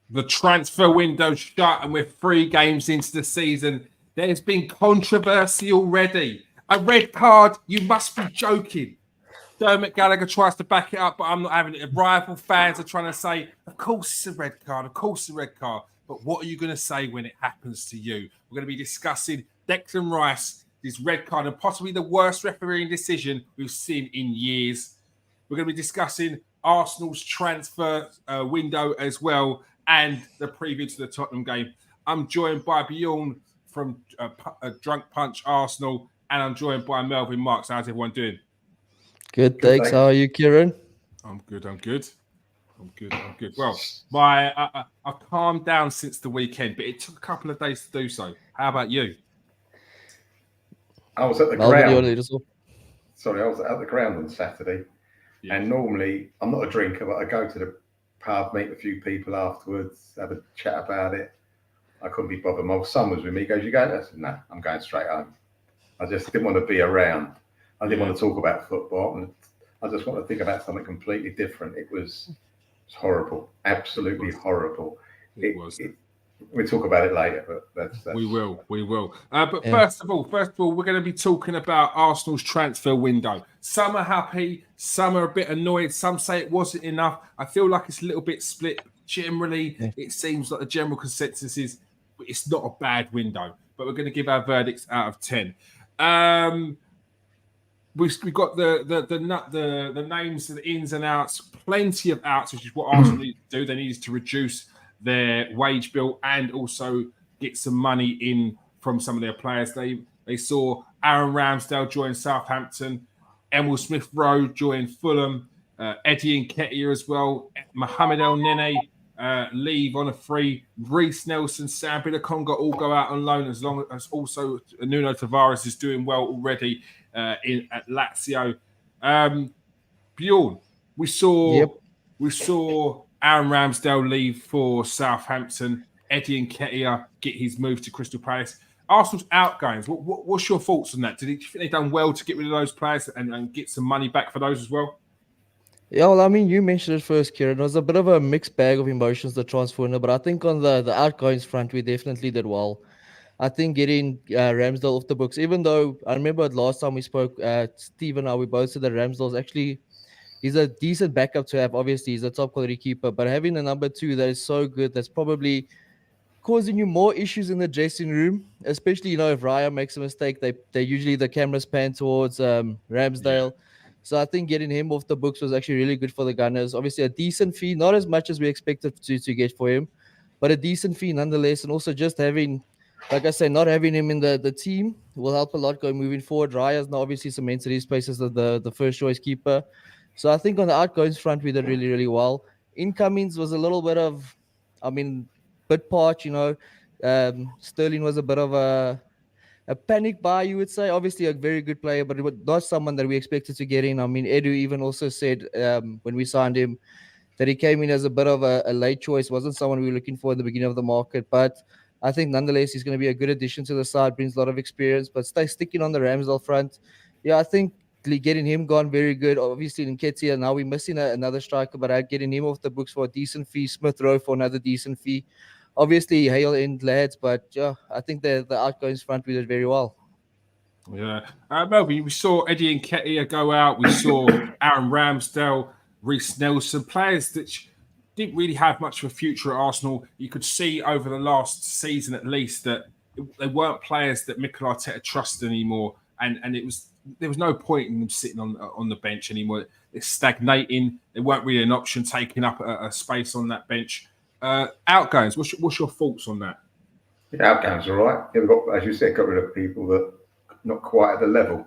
The transfer window shut and we're 3 games into the season. There's been controversy already. A red card? You must be joking. Dermot Gallagher tries to back it up, but I'm not having it. Rival fans are trying to say, of course it's a red card, of course it's a red card. But what are you going to say when it happens to you? We're going to be discussing Declan Rice, this red card, and possibly the worst refereeing decision we've seen in years. We're going to be discussing Arsenal's transfer window as well, and the preview to the Tottenham game. I'm joined by Bjorn from Drunk Punch Arsenal, and I'm joined by Melvin Marks. How's everyone doing? Good, thanks. How are you, Kieran? I'm good. Well, I've calmed down since the weekend, but it took a couple of days to do so. How about you? I was at the ground. Sorry, I was at the ground on Saturday. Yeah. And normally, I'm not a drinker, but I go to the pub, meet a few people afterwards, have a chat about it. I couldn't be bothered. My son was with me. He goes, "You going?" I said, "No, I'm going straight home." I just didn't want to be around. I didn't want to talk about football. And I just want to think about something completely different. It was horrible, absolutely horrible. We'll talk about it later, but that's... We will. First of all, we're going to be talking about Arsenal's transfer window. Some are happy, some are a bit annoyed, some say it wasn't enough. I feel like it's a little bit split. Generally, it seems like the general consensus is it's not a bad window, but we're going to give our verdicts out of 10. We've got the names, the ins and outs, plenty of outs, which is what Arsenal need to do. They need to reduce their wage bill and also get some money in from some of their players. They saw Aaron Ramsdale join Southampton, Emil Smith-Rowe join Fulham, Eddie Nketiah as well, Mohamed El Nene leave on a free, Reece Nelson, Sambi Lokonga all go out on loan, as long as also Nuno Tavares is doing well already at Lazio. Bjorn, we saw Aaron Ramsdale leave for Southampton. Eddie Nketiah get his move to Crystal Palace. Arsenal's outgoings. What's your thoughts on that? Do you think they've done well to get rid of those players and get some money back for those as well? Yeah, well, I mean, you mentioned it first, Kieran. It was a bit of a mixed bag of emotions, the transfer window, but I think on the outgoings front, we definitely did well. I think getting Ramsdale off the books, even though I remember last time we spoke, Steve and I, we both said that Ramsdale's actually... he's a decent backup to have. Obviously, he's a top quality keeper, but having a number 2 that is so good, that's probably causing you more issues in the dressing room, especially, if Raya makes a mistake, they usually the cameras pan towards Ramsdale. Yeah. So I think getting him off the books was actually really good for the Gunners. Obviously, a decent fee, not as much as we expected to get for him, but a decent fee nonetheless. And also just having, like I said, not having him in the team will help a lot going moving forward. Raya's now obviously cemented his place as the first choice keeper. So I think on the outgoings front, we did really, really well. Incomings was a little bit of, bit part, Sterling was a bit of a panic buy, you would say. Obviously, a very good player, but it was not someone that we expected to get in. I mean, Edu even also said when we signed him that he came in as a bit of a late choice. Wasn't someone we were looking for in the beginning of the market. But I think nonetheless, he's going to be a good addition to the side, brings a lot of experience. But sticking on the Ramsdale front, I think getting him gone very good. Obviously, in Nketiah, now we're missing another striker, but getting him off the books for a decent fee, Smith-Rowe for another decent fee. Obviously, hail end lads, but I think the outgoings front we did very well. Yeah. Melvin, we saw Eddie Nketiah go out. We saw Aaron Ramsdale, Reece Nelson, players that didn't really have much of a future at Arsenal. You could see over the last season at least that they weren't players that Mikel Arteta trusted anymore, and there was no point in them sitting on the bench anymore. It's stagnating. They weren't really an option, taking up a space on that bench. Outgoings, what's your thoughts on that? The outgoings are right. Yeah, we've got, as you said, got rid of people that not quite at the level.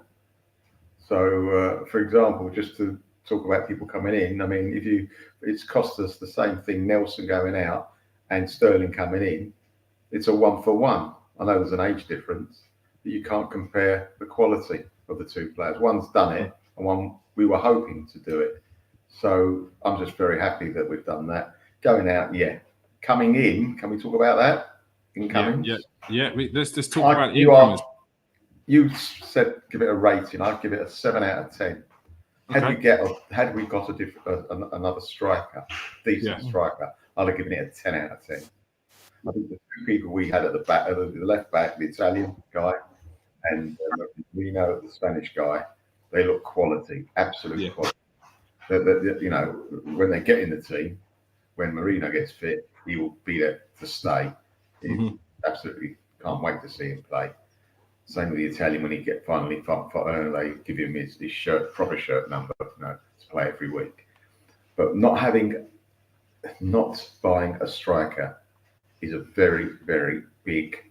So, for example, just to talk about people coming in, I mean, it's cost us the same thing, Nelson going out and Sterling coming in. It's a 1-for-1. I know there's an age difference, but you can't compare the quality of the two players. One's done it, and one we were hoping to do it. So I'm just very happy that we've done that. Going out, yeah. Coming in, can we talk about that? Incoming? Yeah. Let's just talk about incoming. You said give it a rating. I'd give it a 7 out of 10. Had Okay. we got another striker, decent striker, I'd have given it a 10 out of 10. I think the two people we had at the back, the left back, the Italian guy, and Marino, the Spanish guy, they look quality, absolute quality. You know, when they get in the team, when Marino gets fit, he will be there to stay. Absolutely can't wait to see him play. Same with the Italian when he finally they give him his shirt, proper shirt number, you know, to play every week. But not buying a striker is a very, very big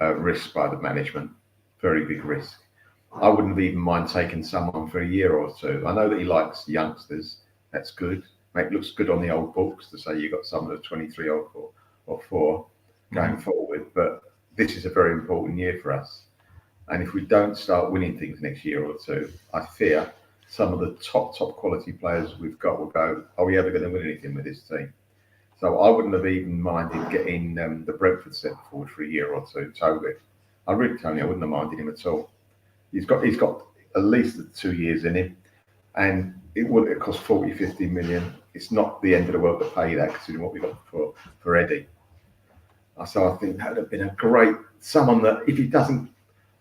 risk by the management. Very big risk. I wouldn't even mind taking someone for a year or two. I know that he likes youngsters. That's good. It looks good on the old books to say you got someone that's 23 or 4 going forward. But this is a very important year for us. And if we don't start winning things next year or two, I fear some of the top quality players we've got will go, are we ever going to win anything with this team? So I wouldn't have even minded getting the Brentford centre forward for a year or two, Tony. I wouldn't have minded him at all. He's got at least 2 years in him, and it would cost 40, 50 million. It's not the end of the world to pay that, considering what we got for Eddie. So I think that would have been a great someone that if he doesn't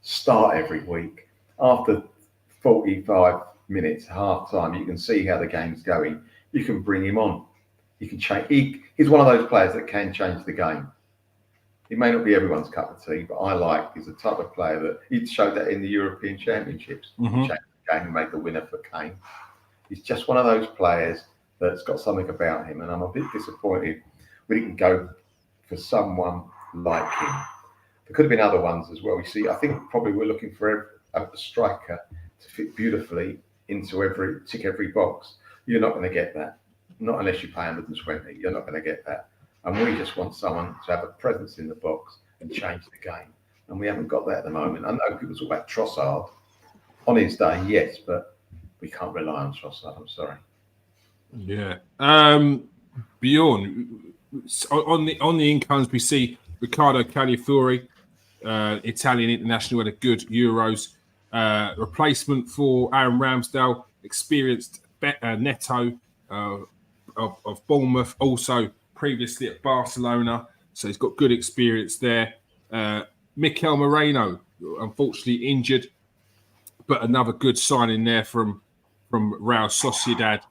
start every week, after 45 minutes, half time, you can see how the game's going. You can bring him on. You can change. He's one of those players that can change the game. He may not be everyone's cup of tea, but he's the type of player that he showed that in the European Championships. He changed the game and made the winner for Kane. He's just one of those players that's got something about him, and I'm a bit disappointed we didn't go for someone like him. There could have been other ones as well. You see, I think probably we're looking for a striker to fit beautifully into tick every box. You're not going to get that. Not unless you pay 120. You're not going to get that. And we just want someone to have a presence in the box and change the game. And we haven't got that at the moment. I know people talk about Trossard. On his day, yes, but we can't rely on Trossard. I'm sorry. Yeah. Bjorn, on the incomes, we see Riccardo Calafiori, Italian international, had a good Euros. Replacement for Aaron Ramsdale, experienced Neto of Bournemouth, also previously at Barcelona, so he's got good experience there. Mikel Moreno, unfortunately injured, but another good signing there from Real Sociedad.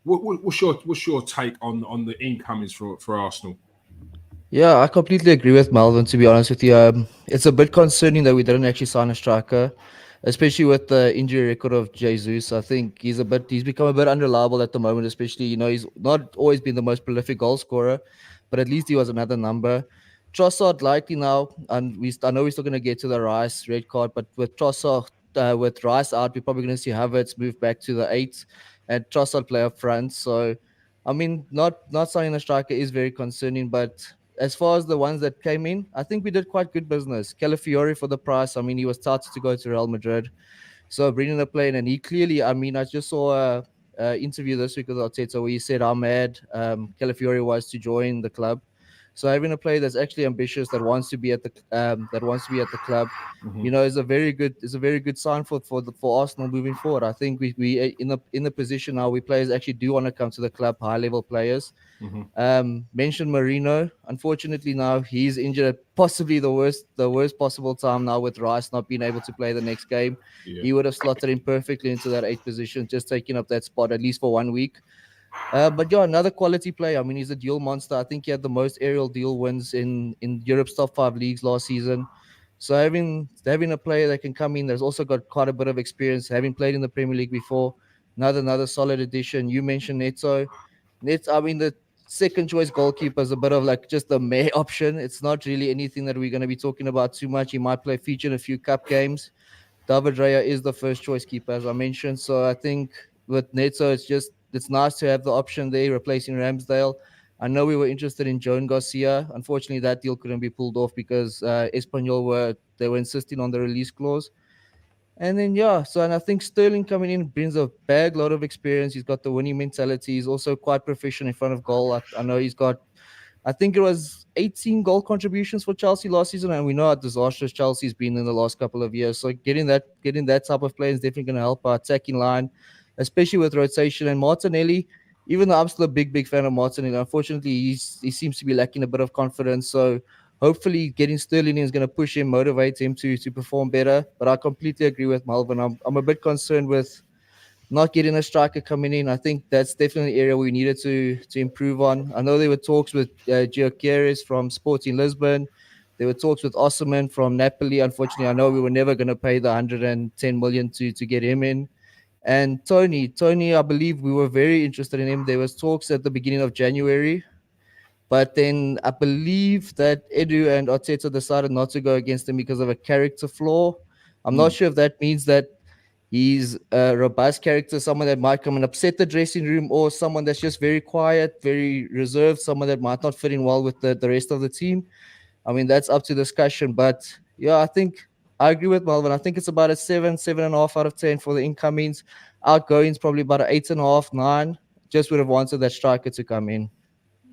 What's your take on the incomings for Arsenal? Yeah, I completely agree with Melvin, to be honest with you. It's a bit concerning that we didn't actually sign a striker, especially with the injury record of Jesus. I think he's become a bit unreliable at the moment, especially, he's not always been the most prolific goal scorer, but at least he was another number. Trossard likely now, and I know we're still going to get to the Rice red card, but with Trossard, with Rice out, we're probably going to see Havertz move back to the 8 and Trossard play up front. So, I mean, not signing a striker is very concerning, but as far as the ones that came in, I think we did quite good business. Calafiori for the price. I mean, he was touted to go to Real Madrid. So bringing the plane, and he clearly, I mean, I just saw a interview this week with Arteta where he said how mad Calafiori was to join the club. So having a player that's actually ambitious, that wants to be at the club, is a very good sign for Arsenal moving forward. I think we in the position now where players actually do want to come to the club, high level players. Mentioned Marino. Unfortunately, now he's injured at possibly the worst possible time now, with Rice not being able to play the next game. Yeah. He would have slotted in perfectly into that 8 position, just taking up that spot at least for 1 week. But yeah, another quality player. I mean, he's a duel monster. I think he had the most aerial duel wins in Europe's top 5 leagues last season. So having a player that can come in, that's also got quite a bit of experience, having played in the Premier League before, another solid addition. You mentioned Neto. I mean, the second choice goalkeeper is a bit of like just a meh option. It's not really anything that we're going to be talking about too much. He might feature in a few cup games. David Raya is the first choice keeper, as I mentioned. So I think with Neto, it's nice to have the option there replacing Ramsdale. I know we were interested in Joan Garcia. Unfortunately, that deal couldn't be pulled off because Espanyol were insisting on the release clause. And then, and I think Sterling coming in brings a bag load of experience. He's got the winning mentality. He's also quite proficient in front of goal. I know he's got I think it was 18 goal contributions for Chelsea last season, and we know how disastrous Chelsea's been in the last couple of years. So getting that type of player is definitely going to help our attacking line, especially with rotation. And Martinelli, even though I'm still a big fan of Martinelli, unfortunately he seems to be lacking a bit of confidence. So hopefully getting Sterling in is going to push him, motivate him to perform better. But I completely agree with Melvin. I'm a bit concerned with not getting a striker coming in. I think that's definitely an area we needed to improve on. I know there were talks with Gyökeres from Sporting Lisbon. There were talks with Osimhen from Napoli. Unfortunately, I know we were never going to pay the 110 million to get him in. And Tony, I believe we were very interested in him. There was talks at the beginning of January, but then I believe that Edu and Arteta decided not to go against him because of a character flaw. I'm not sure if that means that he's a robust character, someone that might come and upset the dressing room, or someone that's just very quiet, very reserved, someone that might not fit in well with the rest of the team. I mean, that's up to discussion. But yeah, I think I agree with Melvin. I think it's about a 7.5 out of 10 for the incomings. Outgoings probably about an 8.5, 9. Just would have wanted that striker to come in.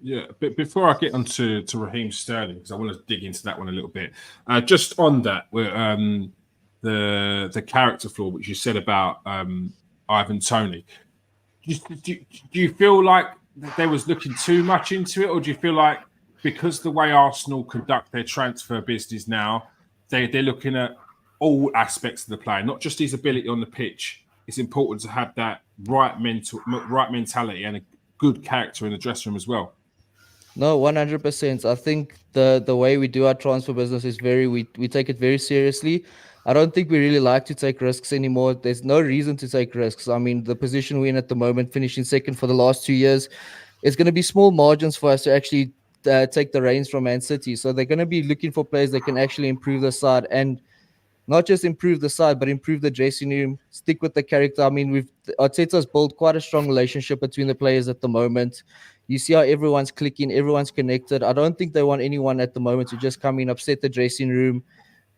Yeah, but before I get onto Raheem Sterling, because I want to dig into that one a little bit. Just on that, the character flaw, which you said about Ivan Toney. Do you feel like they was looking too much into it, or do you feel like because the way Arsenal conduct their transfer business now, they're looking at all aspects of the player, not just his ability on the pitch? It's important to have that right mentality and a good character in the dressing room as well. No, 100%. I think the way we do our transfer business is we take it very seriously. I don't think we really like to take risks anymore. There's no reason to take risks. I mean, the position we're in at the moment, finishing second for the last 2 years, it's going to be small margins for us to actually take the reins from Man City. So they're going to be looking for players that can actually improve the side, and not just improve the side, but improve the dressing room, stick with the character. I mean, Arteta's built quite a strong relationship between the players at the moment. You see how everyone's clicking, everyone's connected. I don't think they want anyone at the moment to just come in, upset the dressing room,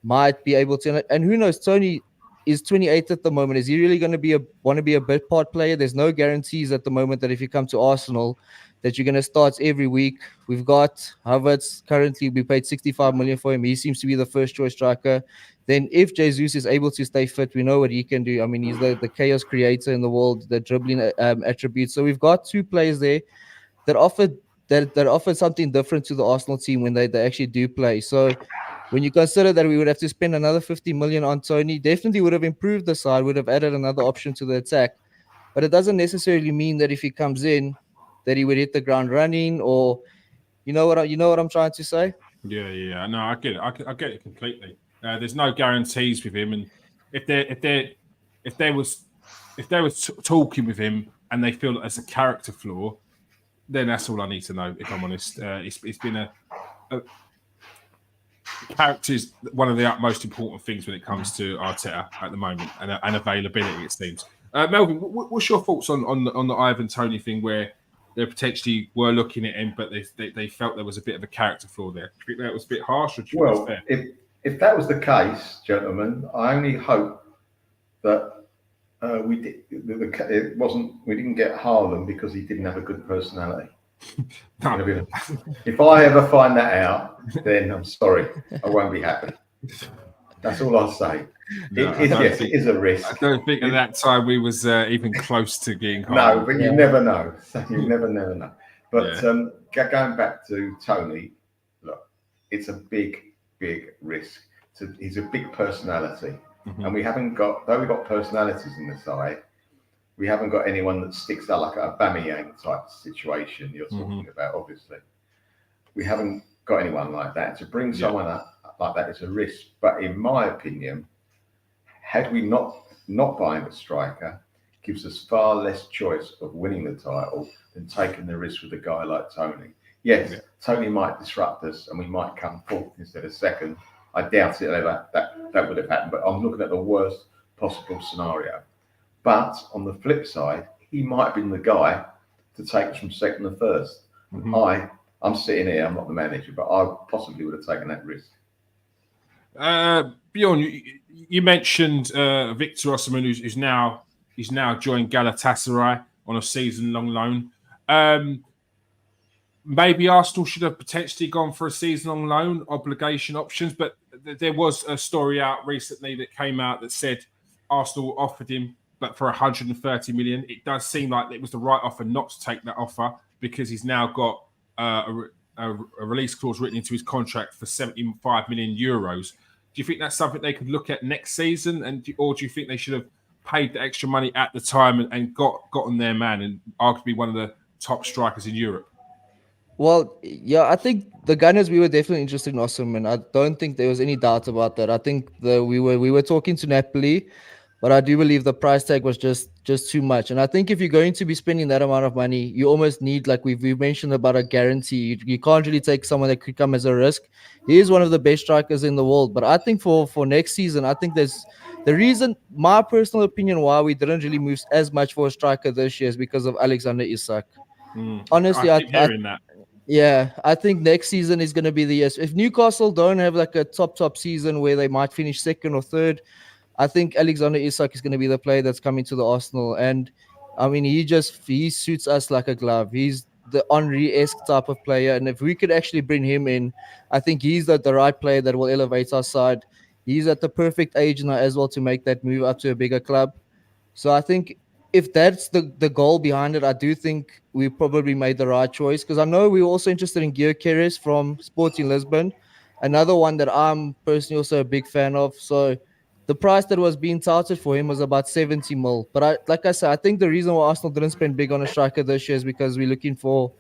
might be able to. And who knows, Tony is 28 at the moment. Is he really going to want to be a bit part player? There's no guarantees at the moment that if you come to Arsenal, that you're going to start every week. We've got Havertz. Currently, we paid 65 million for him. He seems to be the first choice striker. Then if Jesus is able to stay fit, we know what he can do. I mean, he's the chaos creator in the world, the dribbling attributes. So we've got two players there that offer something different to the Arsenal team when they actually do play. So when you consider that we would have to spend another 50 million on Tony, definitely would have improved the side, would have added another option to the attack. But it doesn't necessarily mean that if he comes in, that he would hit the ground running, or you know what I'm trying to say? Yeah. No, I get it. I get it completely. There's no guarantees with him, and if they was talking with him and they feel that there's a character flaw, then that's all I need to know. If I'm honest, it's been a character is one of the utmost important things when it comes to Arteta at the moment, and availability, it seems. Melvin, what's your thoughts on the Ivan Toney thing, where they potentially were looking at him, but they felt there was a bit of a character flaw there? Do you think that was a bit harsh, or do you think that's fair? If that was the case, gentlemen, I only hope that we didn't get Haaland because he didn't have a good personality. No. If I ever find that out, then I'm sorry, I won't be happy. That's all I'll say. No, it is a risk. I don't think at that time we was even close to getting Haaland. No, but you never know. You never know. But going back to Tony, look, it's a big risk. He's a big personality, and we haven't got, though we've got personalities in the side, we haven't got anyone that sticks out like a Aubameyang type situation you're talking about, obviously. We haven't got anyone like that. To bring someone up like that is a risk. But in my opinion, had we not buying a striker, gives us far less choice of winning the title than taking the risk with a guy like Tony. Yes, Tony might disrupt us and we might come fourth instead of second. I doubt it ever that would have happened, but I'm looking at the worst possible scenario. But on the flip side, he might have been the guy to take us from second to first. I'm sitting here, I'm not the manager, but I possibly would have taken that risk. Bjorn, you mentioned Victor Osimhen, who's now joined Galatasaray on a season-long loan. maybe Arsenal should have potentially gone for a season on loan, obligation options. But there was a story out recently that came out that said Arsenal offered him, but for 130 million. It does seem like it was the right offer not to take that offer because he's now got a release clause written into his contract for 75 million euros. Do you think that's something they could look at next season, or do you think they should have paid the extra money at the time and gotten their man and arguably one of the top strikers in Europe? Well, yeah, I think the Gunners, we were definitely interested in Osimhen. I don't think there was any doubt about that. I think we were talking to Napoli, but I do believe the price tag was just too much. And I think if you're going to be spending that amount of money, you almost need, like we've mentioned about a guarantee. You can't really take someone that could come as a risk. He is one of the best strikers in the world. But I think for next season, I think there's the reason, my personal opinion, why we didn't really move as much for a striker this year is because of Alexander Isak. Honestly, I keep hearing that. Yeah, I think next season is going to be the year. If Newcastle don't have like a top season where they might finish second or third, I think Alexander Isak is going to be the player that's coming to the Arsenal. And I mean, he suits us like a glove. He's the Henry-esque type of player. And if we could actually bring him in, I think he's the right player that will elevate our side. He's at the perfect age now as well to make that move up to a bigger club. So I think if that's the goal behind it, I do think we probably made the right choice, because I know we were also interested in Gyökeres from Sporting Lisbon, another one that I'm personally also a big fan of. So the price that was being touted for him was about 70 mil. But like I said, I think the reason why Arsenal didn't spend big on a striker this year is because we're looking for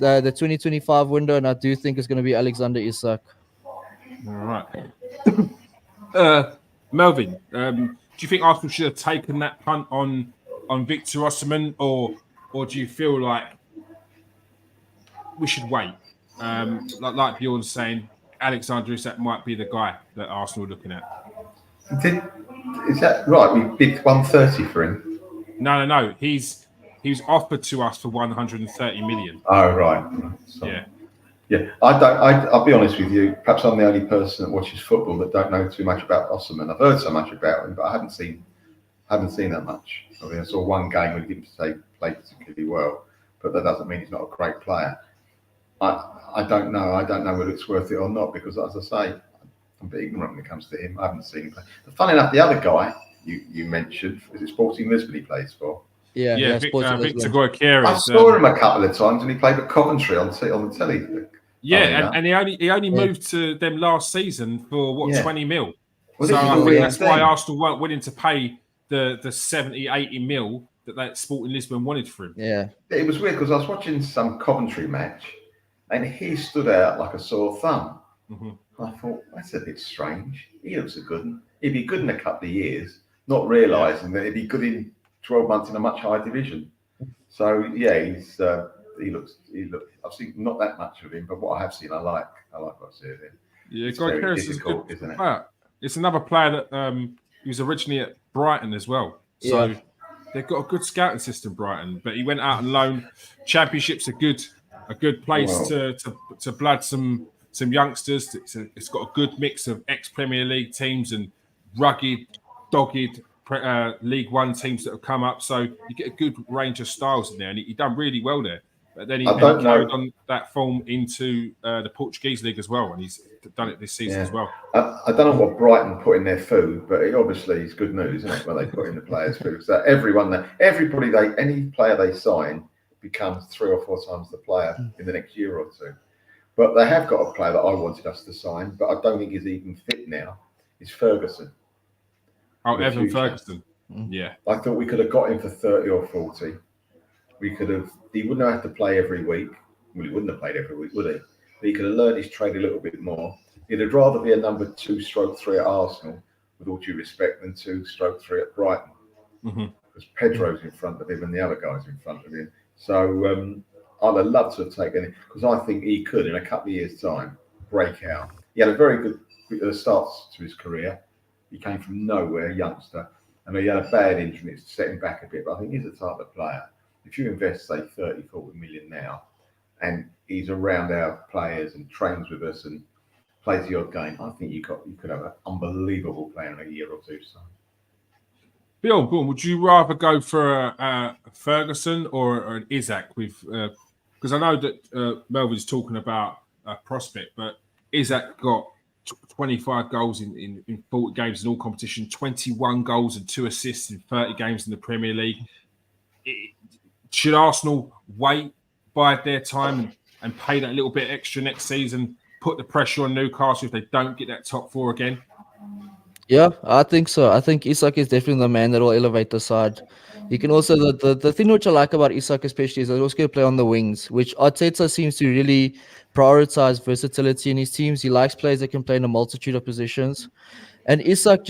the 2025 window, and I do think it's going to be Alexander Isak. All right. Melvin, do you think Arsenal should have taken that punt on Victor Osimhen, or do you feel like we should wait? Like Bjorn's saying, Alexander Isak might be the guy that Arsenal are looking at. Is that right? We bid 130 for him. No. He was offered to us for 130 million. Oh, right. So, yeah. I'll be honest with you. Perhaps I'm the only person that watches football that don't know too much about Osimhen. I've heard so much about him, but I haven't seen that much. I mean, I saw one game where he didn't play particularly well, but that doesn't mean he's not a great player. I don't know. I don't know whether it's worth it or not, because, as I say, I'm a bit ignorant when it comes to him. I haven't seen him play. But funny enough, the other guy you mentioned, is it Sporting Lisbon he plays for? Yeah, Victor Gyökeres. I saw him a couple of times, and he played at Coventry on the telly. Yeah, and he only moved to them last season for 20 mil. Well, so I think that's why thing. Arsenal weren't willing to pay the 70, 80 mil that Sporting Lisbon wanted for him. Yeah, it was weird because I was watching some Coventry match, and he stood out like a sore thumb. Mm-hmm. I thought, that's a bit strange. He looks a good one. He'd be good in a couple of years, not realising that he'd be good in 12 months in a much higher division. So yeah, he looks. I've seen not that much of him, but what I have seen, I like what I see of him. Yeah, Gyökeres is good, isn't it? It's another player that he was originally at Brighton as well. So they've got a good scouting system, Brighton. But he went out on loan. Championship's a good place to blood some youngsters. It's got a good mix of ex-Premier League teams and rugged, dogged League One teams that have come up. So you get a good range of styles in there, and he done really well there. But then he carried on that form into the Portuguese league as well, and he's done it this season as well. I don't know what Brighton put in their food, but it obviously is good news, isn't it, when they put in the players' food? So any player they sign becomes 3 or 4 times the player in the next year or two. But they have got a player that I wanted us to sign, but I don't think he's even fit now. Is Ferguson. Oh, Evan Ferguson. Yeah. I thought we could have got him for 30 or 40. We could have. He wouldn't have to play every week. Well, he wouldn't have played every week, would he? But he could have learned his trade a little bit more. He'd have rather be a number 2/3 at Arsenal, with all due respect, than 2/3 at Brighton. Because Pedro's in front of him and the other guy's in front of him. So I'd have loved to have taken him, because I think he could, in a couple of years' time, break out. He had a very good start to his career. He came from nowhere, youngster, and he had a bad injury. It's set him back a bit, but I think he's the type of player. If you invest, say, 30, 40 million now, and he's around our players and trains with us and plays the odd game, I think you could have an unbelievable player in a year or two. So. Bill, would you rather go for a Ferguson or an Isak with because I know that Melvin's talking about a prospect, but Isak got 25 goals in 40 games in all competition, 21 goals and 2 assists in 30 games in the Premier League. Should Arsenal wait, bide their time and pay that little bit extra next season, put the pressure on Newcastle if they don't get that top 4 again? Yeah, I think so. I think Isak is definitely the man that will elevate the side. You can also the thing which I like about Isak especially is that he's also going to play on the wings, which Arteta seems to really prioritize versatility in his teams. He likes players that can play in a multitude of positions. And Isak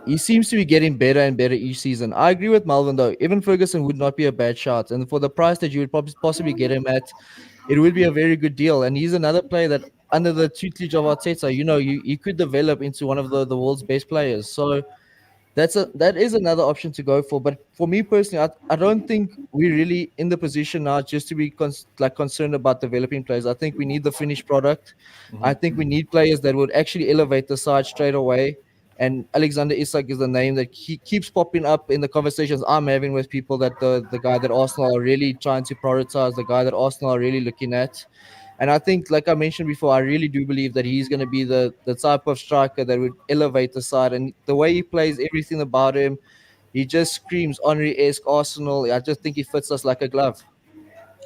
he seems to be getting better and better each season. I agree with Malvin though. Evan Ferguson would not be a bad shot. And for the price that you would possibly get him at, it would be a very good deal. And he's another player that under the tutelage of Arteta, you could develop into one of the world's best players. So that is another option to go for. But for me personally, I don't think we're really in the position now just to be concerned about developing players. I think we need the finished product. Mm-hmm. I think we need players that would actually elevate the side straight away. And Alexander Isak is the name that he keeps popping up in the conversations I'm having with people, that the guy that Arsenal are really trying to prioritize, the guy that Arsenal are really looking at. And I think, like I mentioned before, I really do believe that he's going to be the type of striker that would elevate the side. And the way he plays, everything about him, he just screams Henry-esque Arsenal. I just think he fits us like a glove.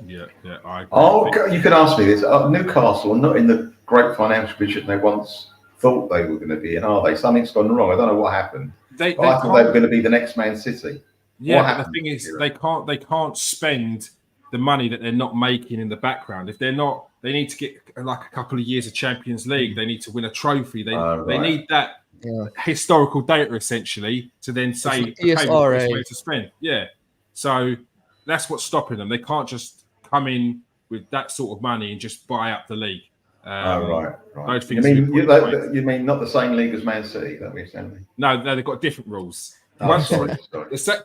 Yeah, I agree. Oh, you can ask me this. Newcastle are not in the great financial position they once thought they were going to be in, are they? Something's gone wrong. I don't know what happened. I thought they were going to be the next Man City. Yeah, but the thing is, they can't spend the money that they're not making in the background. If they're not, they need to get like a couple of years of Champions League. They need to win a trophy. They need that historical data essentially to then say, okay, we're to spend. Yeah, so that's what's stopping them. They can't just come in with that sort of money and just buy up the league. Right. Those things you mean not the same league as Man City? That we're saying? No, they've got different rules. Sorry.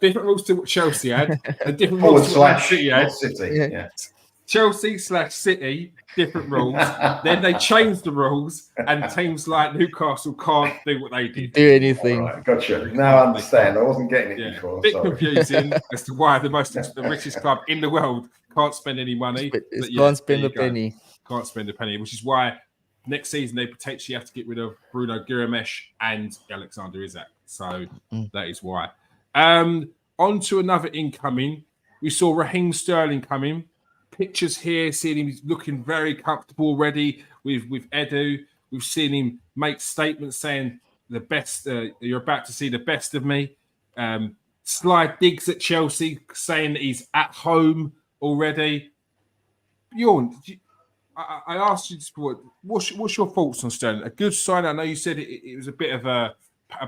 Different rules to what Chelsea had, and different rules to what Man City had. City, Chelsea/City, different rules. Then they changed the rules, and teams like Newcastle can't do what they did. Do anything. Right, gotcha. Now I understand. I wasn't getting it before. Bit confusing as to why the richest club in the world can't spend any money. Can't spend a penny. Can't spend a penny, which is why next season they potentially have to get rid of Bruno Guimaraes and Alexander Isak. So that is why. On to another incoming. We saw Raheem Sterling come in. Pictures here, seeing him looking very comfortable already with Edu. We've seen him make statements saying the best. You're about to see the best of me. Slide digs at Chelsea, saying that he's at home already. Bjorn, I asked you this before. What's your thoughts on Sterling? A good sign. I know you said it was a bit of a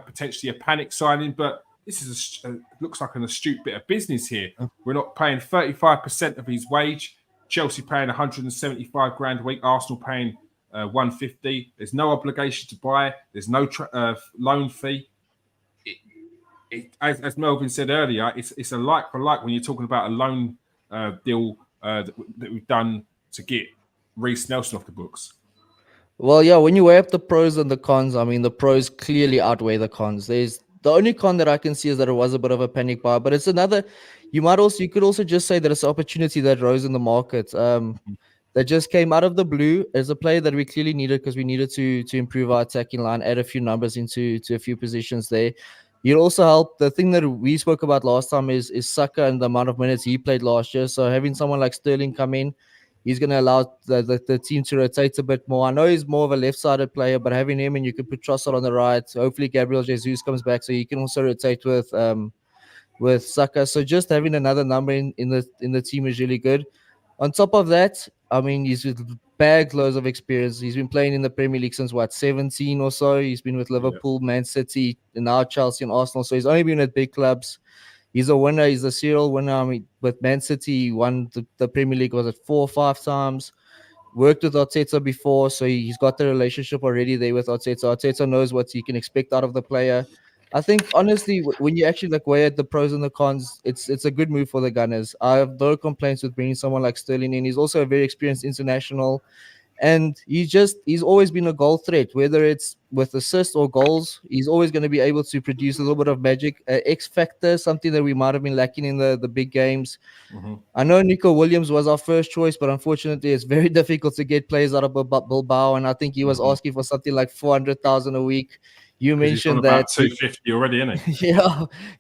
potentially a panic signing, but this is looks like an astute bit of business here. We're not paying 35% of his wage. Chelsea paying 175 grand a week. Arsenal paying 150. There's no obligation to buy. There's no loan fee. As Melvin said earlier, it's a like for like when you're talking about a loan deal that we've done to get Reiss Nelson off the books. Well, yeah, when you weigh up the pros and the cons, I mean, the pros clearly outweigh the cons. The only con that I can see is that it was a bit of a panic buy, but it's another. You could also just say that it's an opportunity that rose in the market. That just came out of the blue as a player that we clearly needed because we needed to improve our attacking line, add a few numbers into a few positions there. It also helped. The thing that we spoke about last time is Saka and the amount of minutes he played last year. So having someone like Sterling come in, he's going to allow the team to rotate a bit more. I know he's more of a left-sided player, but having him and you can put Trossard on the right. Hopefully Gabriel Jesus comes back so you can also rotate with Saka. So just having another number in the team is really good. On top of that, I mean, he's with bag loads of experience. He's been playing in the Premier League since 17 or so. He's been with Liverpool, Man City, and now Chelsea and Arsenal. So he's only been at big clubs. He's a winner. He's a serial winner. I mean, with Man City, he won the Premier League, was it 4 or 5 times? Worked with Arteta before, so he's got the relationship already there with Arteta. Arteta knows what he can expect out of the player. I think, honestly, when you actually weigh at the pros and the cons, it's a good move for the Gunners. I have no complaints with bringing someone like Sterling in. He's also a very experienced international. And he's always been a goal threat, whether it's with assists or goals. He's always going to be able to produce a little bit of magic, X factor, something that we might have been lacking in the big games. I know Nico Williams was our first choice, but unfortunately, it's very difficult to get players out of Bilbao. And I think he was asking for something like 400,000 a week. You mentioned about that 250 already, isn't he?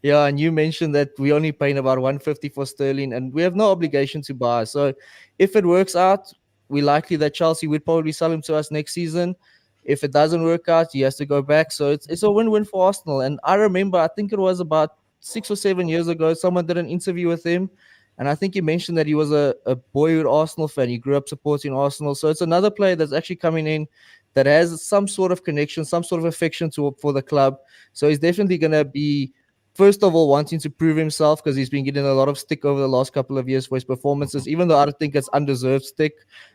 yeah, and you mentioned that we only paying about 150 for Sterling, and we have no obligation to buy. So, if it works out, we likely that Chelsea would probably sell him to us next season. If it doesn't work out, he has to go back. So it's a win-win for Arsenal. And I remember, I think it was about 6 or 7 years ago, someone did an interview with him, and I think he mentioned that he was a boyhood Arsenal fan. He grew up supporting Arsenal. So it's another player that's actually coming in that has some sort of connection, some sort of affection for the club. So he's definitely going to be, first of all, wanting to prove himself because he's been getting a lot of stick over the last couple of years for his performances, even though I don't think it's undeserved stick.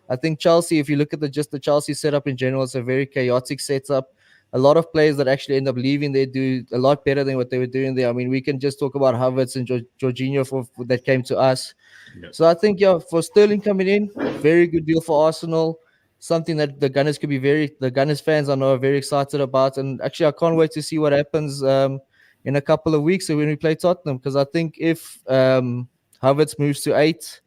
I think Chelsea, if you look at just the Chelsea setup in general, it's a very chaotic setup. A lot of players that actually end up leaving, they do a lot better than what they were doing there. I mean, we can just talk about Havertz and Jorginho for that came to us. Yeah. So I think, for Sterling coming in, very good deal for Arsenal. Something that the Gunners the Gunners fans I know are very excited about. And actually, I can't wait to see what happens in a couple of weeks when we play Tottenham. Because I think if Havertz moves to 8,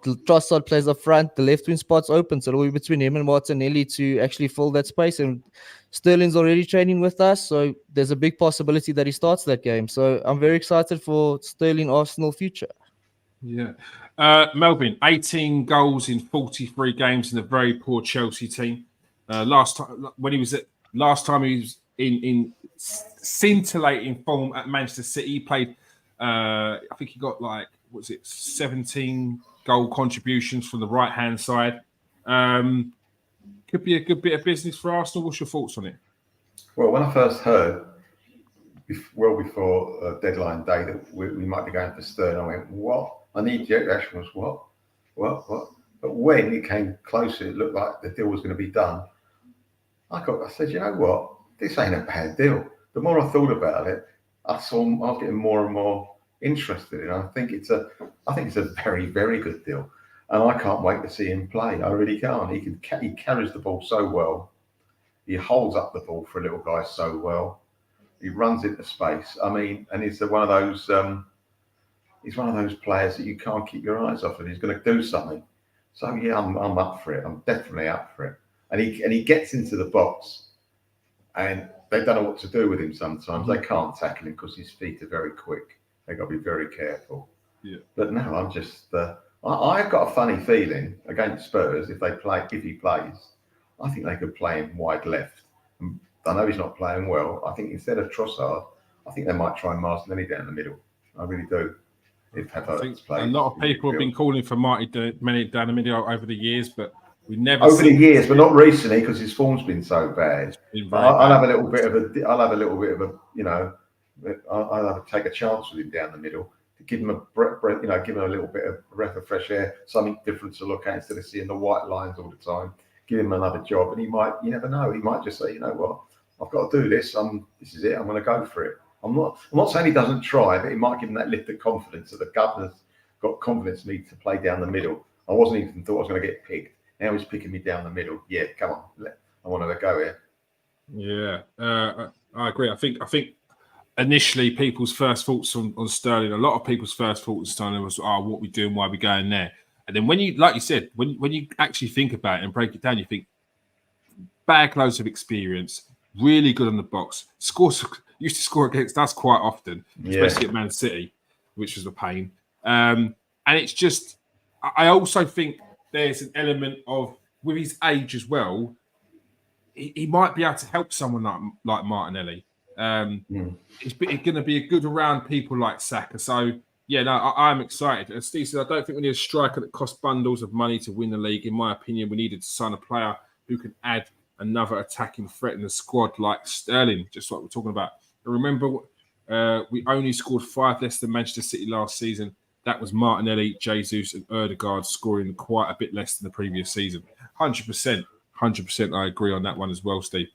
Trossard plays up front, the left wing spot's open. So it'll be between him and Martinelli to actually fill that space. And Sterling's already training with us. So there's a big possibility that he starts that game. So I'm very excited for Sterling Arsenal future. Yeah. Melvin, 18 goals in 43 games in a very poor Chelsea team. Last time he was in scintillating form at Manchester City, he played, I think he got 17 goal contributions from the right-hand side. Could be a good bit of business for Arsenal. What's your thoughts on it? Well, when I first heard, well before deadline day, that we might be going for Sterling, I went, what? I need the reaction was what? But when it came closer, it looked like the deal was going to be done. I said, you know what? This ain't a bad deal. The more I thought about it, I was getting more and more interested in it. I think it's a very, very good deal, and I can't wait to see him play. I really can't. He carries the ball so well. He holds up the ball for a little guy so well. He runs into space. I mean, and he's one of those. He's one of those players that you can't keep your eyes off, and he's going to do something. So yeah, I'm up for it. I'm definitely up for it. And he gets into the box, and they don't know what to do with him sometimes. They can't tackle him because his feet are very quick. They've got to be very careful. Yeah. But no, I'm just. I've got a funny feeling against Spurs if he plays, I think they could play him wide left. And I know he's not playing well. I think instead of Trossard, I think they might try Martinelli down the middle. I really do. I think a lot of people have been calling for Martinelli down the middle over the years, but we never but not recently because his form's been so bad. I'll have a little bit of a, I'll have to take a chance with him down the middle to give him a breath, give him a little bit of breath of fresh air, something different to look at instead of seeing the white lines all the time. Give him another job, and you never know. He might just say, you know what, I've got to do this. This is it. I'm going to go for it. I'm not saying he doesn't try, but it might give him that lift of confidence that the governor's got confidence in me to play down the middle. I wasn't even thought I was going to get picked. Now he's picking me down the middle. Yeah, come on. I want to go here. Yeah, I agree. I think initially people's first thoughts on Sterling, a lot of people's first thoughts on Sterling was, what we doing? Why are we going there? And then when you, like you said, when you actually think about it and break it down, you think bag loads of experience, really good on the box, used to score against us quite often, especially at Man City, which was a pain. And it's just, I also think there's an element of, with his age as well, he might be able to help someone like Martinelli. It's going to be a good around people like Saka. So, yeah, no, I'm excited. As Steve said, I don't think we need a striker that costs bundles of money to win the league. In my opinion, we needed to sign a player who can add another attacking threat in the squad like Sterling, just like we're talking about. Remember, we only scored 5 less than Manchester City last season. That was Martinelli, Jesus, and Ødegaard scoring quite a bit less than the previous season. 100%. I agree on that one as well, Steve.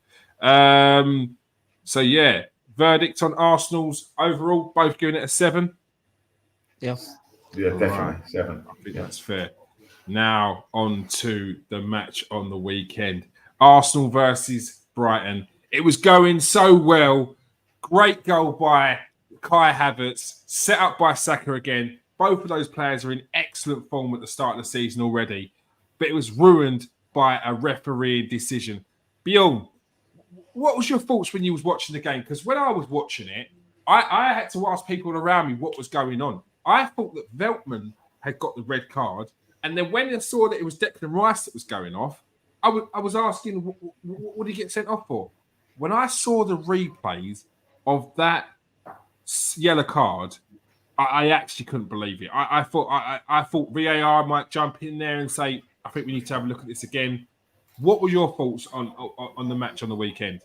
So, yeah, verdict on Arsenal's overall, both giving it a 7. Yeah. Yeah, definitely. 7. I think that's fair. Now on to the match on the weekend. Arsenal versus Brighton. It was going so well. Great goal by Kai Havertz, set up by Saka again. Both of those players are in excellent form at the start of the season already, but it was ruined by a referee decision. Bjorn, what was your thoughts when you was watching the game? Because when I was watching it, I had to ask people around me what was going on. I thought that Veltman had got the red card, and then when I saw that it was Declan Rice that was going off, I was asking, what did he get sent off for? When I saw the replays of that yellow card, I actually couldn't believe it. I thought VAR might jump in there and say, I think we need to have a look at this again. What were your thoughts on the match on the weekend?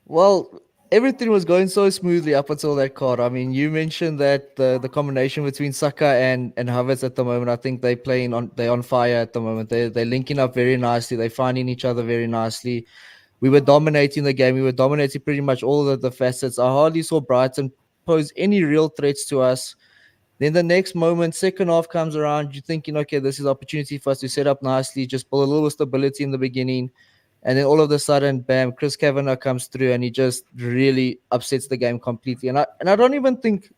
Well, everything was going so smoothly up until that card. I mean, you mentioned that the combination between Saka and Havertz at the moment, I think they're on fire at the moment. They're linking up very nicely. They're finding each other very nicely. We were dominating the game. We were dominating pretty much all of the facets. I hardly saw Brighton pose any real threats to us. Then the next moment, second half comes around, you're thinking, okay, this is opportunity for us to set up nicely, just build a little stability in the beginning. And then all of a sudden, bam, Chris Kavanagh comes through and he just really upsets the game completely. And I don't even think,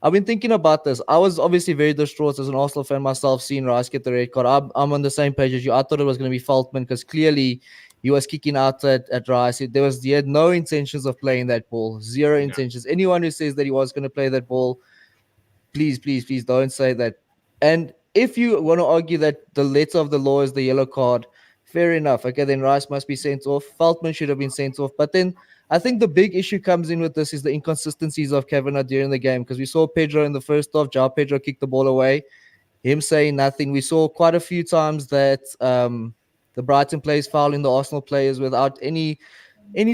I've been thinking about this. I was obviously very distraught as an Arsenal fan myself, seeing Rice get the red card. I'm on the same page as you. I thought it was going to be Veltman because clearly he was kicking out at Rice. He had no intentions of playing that ball, zero intentions. Anyone who says that he was going to play that ball, please don't say that. And if you want to argue that the letter of the law is the yellow card, fair enough. Okay, then Rice must be sent off. Veltman should have been sent off. But then I think the big issue comes in with this is the inconsistencies of Kavanagh during the game, because we saw Pedro in the first half. João Pedro kicked the ball away, him saying nothing. We saw quite a few times that the Brighton players fouling the Arsenal players without any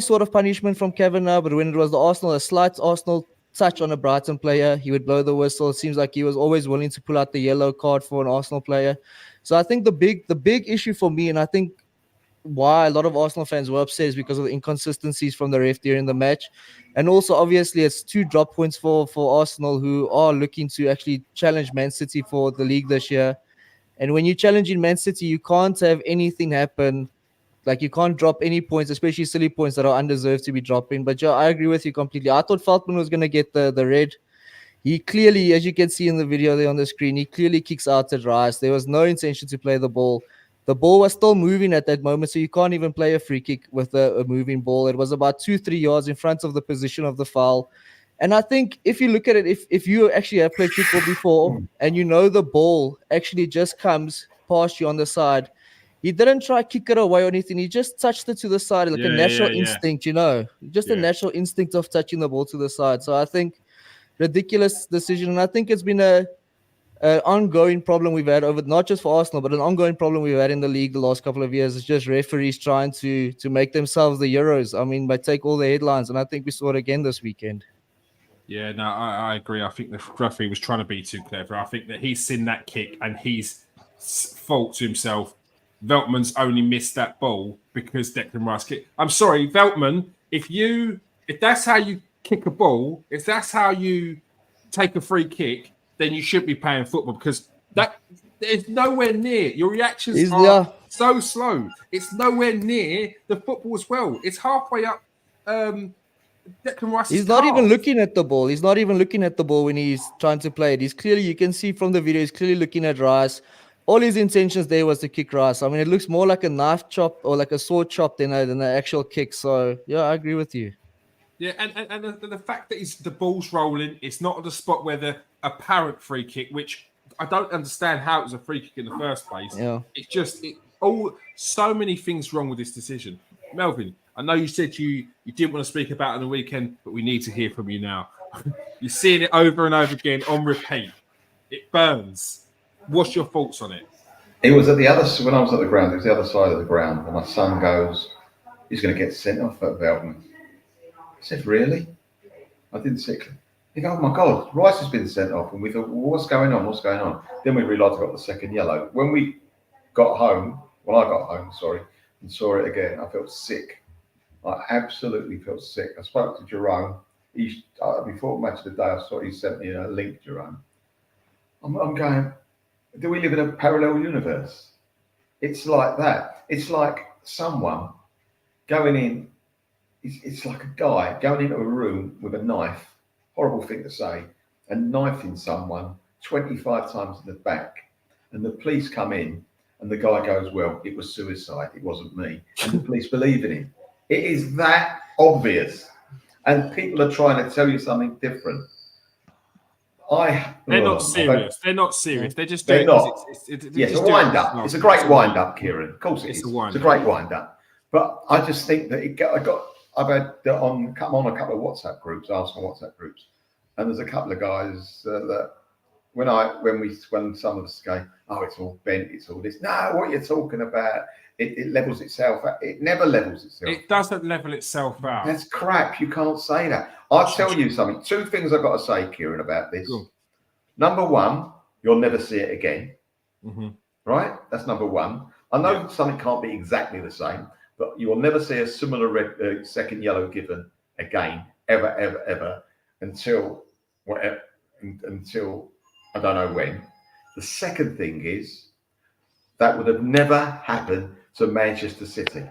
sort of punishment from Kavanagh. But when it was a slight Arsenal touch on a Brighton player, he would blow the whistle. It seems like he was always willing to pull out the yellow card for an Arsenal player. So I think the big issue for me, and I think why a lot of Arsenal fans were upset, is because of the inconsistencies from the ref during the match. And also, obviously, it's 2 drop points for Arsenal, who are looking to actually challenge Man City for the league this year. And when you're challenging Man City, you can't have anything happen. Like, you can't drop any points, especially silly points that are undeserved to be dropping. But yeah, I agree with you completely. I thought Veltman was going to get the red. He clearly, as you can see in the video there on the screen, he clearly kicks out at Rice. There was no intention to play the ball. The ball was still moving at that moment, so you can't even play a free kick with a moving ball. It was about 2-3 yards in front of the position of the foul. And I think if you look at it, if you actually have played football before and you know the ball actually just comes past you on the side, he didn't try to kick it away or anything. He just touched it to the side like a natural instinct, just a natural instinct of touching the ball to the side. So I think ridiculous decision. And I think it's been an ongoing problem we've had over, not just for Arsenal, but an ongoing problem we've had in the league the last couple of years. It's just referees trying to make themselves the heroes. I mean, by take all the headlines. And I think we saw it again this weekend. Yeah, no, I agree. I think the referee was trying to be too clever. I think that he's seen that kick and he's thought to himself, Veltman's only missed that ball because Declan Rice kicked. I'm sorry, Veltman, if that's how you kick a ball, if that's how you take a free kick, then you shouldn't be playing football, because that is nowhere near. Your reactions are so slow. It's nowhere near the football as well. It's halfway up Declan Rice's He's not even looking at the ball. He's not even looking at the ball when he's trying to play it. He's clearly, you can see from the video, he's clearly looking at Rice. All his intentions there was to kick Rice. I mean, it looks more like a knife chop or like a sword chop than an actual kick. So, yeah, I agree with you. Yeah, and the fact that the ball's rolling, it's not at the spot where the apparent free kick, which I don't understand how it was a free kick in the first place. Yeah. It's just so many things wrong with this decision. Melvin, I know you said you didn't want to speak about it on the weekend, but we need to hear from you now. You're seeing it over and over again on repeat. It burns. What's your thoughts on it? It was when I was at the ground, it was the other side of the ground, and my son goes, he's going to get sent off at Veltman. I said, really? I didn't see it. He goes, oh my God, Rice has been sent off. And we thought, well, what's going on? Then we realised I got the second yellow. When I got home, and saw it again, I felt sick. I absolutely felt sick. I spoke to Jerome. Before the match of the day, I saw he sent me a link, Jerome. I'm going, Do we live in a parallel universe? It's like that. It's like someone going in. It's like a guy going into a room with a knife. Horrible thing to say, and knifing someone 25 times in the back, and the police come in, and the guy goes, "Well, it was suicide. It wasn't me," and the police believe in him. It is that obvious, and people are trying to tell you something different. They're not serious. They're not serious. They're just They're doing not. It's a wind up. It's a great wind up, Kieran. Of course it is. It's a great wind up. But I just think that I've had come on a couple of WhatsApp groups, Arsenal WhatsApp groups, and there's a couple of guys that when some of us go, "Oh, it's all bent, it's all this." No, what you're talking about, it levels itself out. It never levels itself. It doesn't level itself out. That's crap. You can't say that. I'll tell you something. Two things I've got to say, Kieran, about this. Cool. Number one, you'll never see it again. Mm-hmm. Right? That's number one. I know something can't be exactly the same, but you will never see a similar red, second yellow given again, ever, until I don't know when. The second thing is that would have never happened to Manchester City.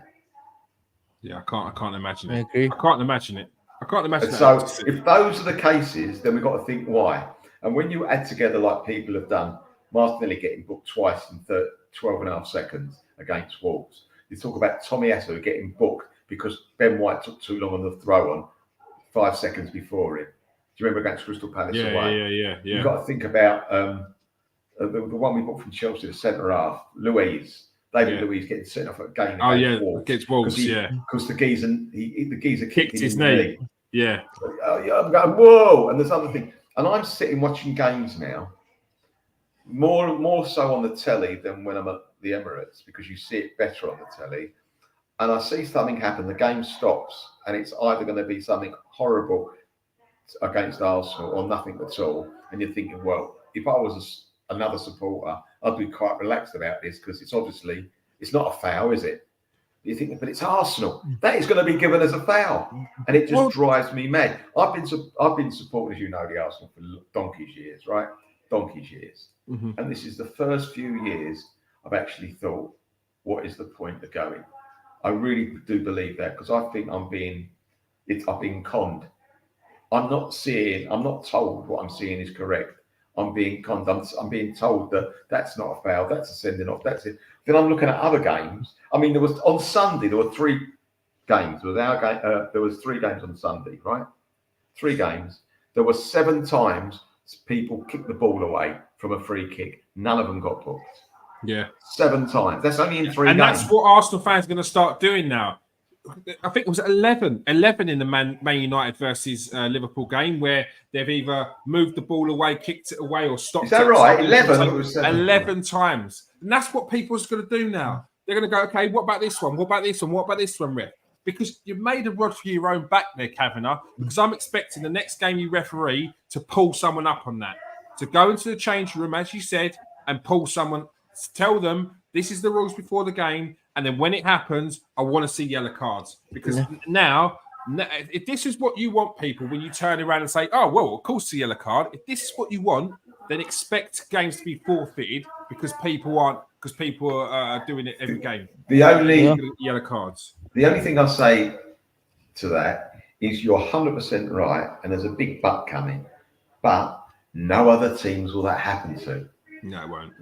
Yeah, I can't imagine I it. agree. I can't imagine it. I can't imagine And that. so if those are the cases, then we've got to think why. And when you add together like people have done, Martinelli getting booked twice in 12 and a half seconds against Wolves. You talk about Tommy Asu getting booked because Ben White took too long on the throw on 5 seconds before him. Do you remember against Crystal Palace away? Yeah. You've got to think about the one we bought from Chelsea, the centre half, David Luiz getting sent off at a game against Wolves, because the geezer kicked his knee. Yeah. I'm going, whoa, and there's other thing. And I'm sitting watching games now, more so on the telly than when I'm at the Emirates, because you see it better on the telly. And I see something happen, the game stops, and it's either going to be something horrible against Arsenal or nothing at all. And you're thinking, well, if I was another supporter, I'd be quite relaxed about this, because it's not a foul, is it? You think, but it's Arsenal. That is going to be given as a foul, and it just drives me mad. I've been supporting, as you know, the Arsenal for donkey's years, right? Donkey's years, and this is the first few years I've actually thought, what is the point of going? I really do believe that, because I think I've been conned. I'm not told what I'm seeing is correct. I'm being conned. I'm being told that that's not a foul, that's a sending off, that's it. Then I'm looking at other games. I mean, on Sunday there were 3 games. There was 3 games on Sunday, right? 3 games. There were 7 times people kicked the ball away from a free kick. None of them got booked. Yeah, 7 times. That's only in 3 games. And that's what Arsenal fans are going to start doing now. I think it was 11 in the Man United versus Liverpool game, where they've either moved the ball away, kicked it away, or stopped. Is that right? 11? 11 times. And that's what people's going to do now. They're going to go, okay, what about this one? What about this one? What about this one, Ref? Because you've made a rod for your own back there, Kavanagh, because I'm expecting the next game you referee to pull someone up on that. To go into the change room, as you said, and pull someone, tell them this is the rules before the game. And then when it happens, I want to see yellow cards, because now, if this is what you want, people, when you turn around and say, oh, well, of course, it's a yellow card. If this is what you want, then expect games to be forfeited because people are doing it every game. The only yellow cards. The only thing I'll say to that is you're 100% right, and there's a big but coming, but no other teams will that happen to. No, it won't.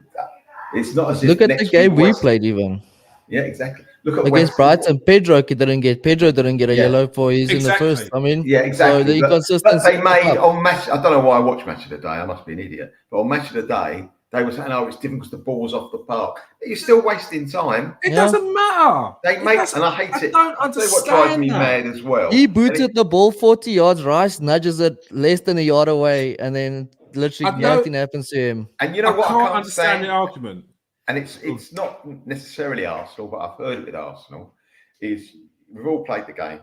It's not as if look at the game we played even. Yeah, exactly. Look at against Brighton. Pedro didn't get a yellow for his in the first. I mean, exactly. So the inconsistency. But they made on match. I don't know why I watch Match of the Day. I must be an idiot. But on Match of the Day, they were saying, "Oh, it's different because the ball's off the park." But you're still wasting time. It doesn't matter. They make, and I hate it. I don't understand what drives me mad as well. He booted the ball 40 yards. Rice nudges it less than a yard away, and then literally nothing happens to him. And you know what? I can't understand the argument. And it's not necessarily Arsenal, but I've heard it with Arsenal, is we've all played the game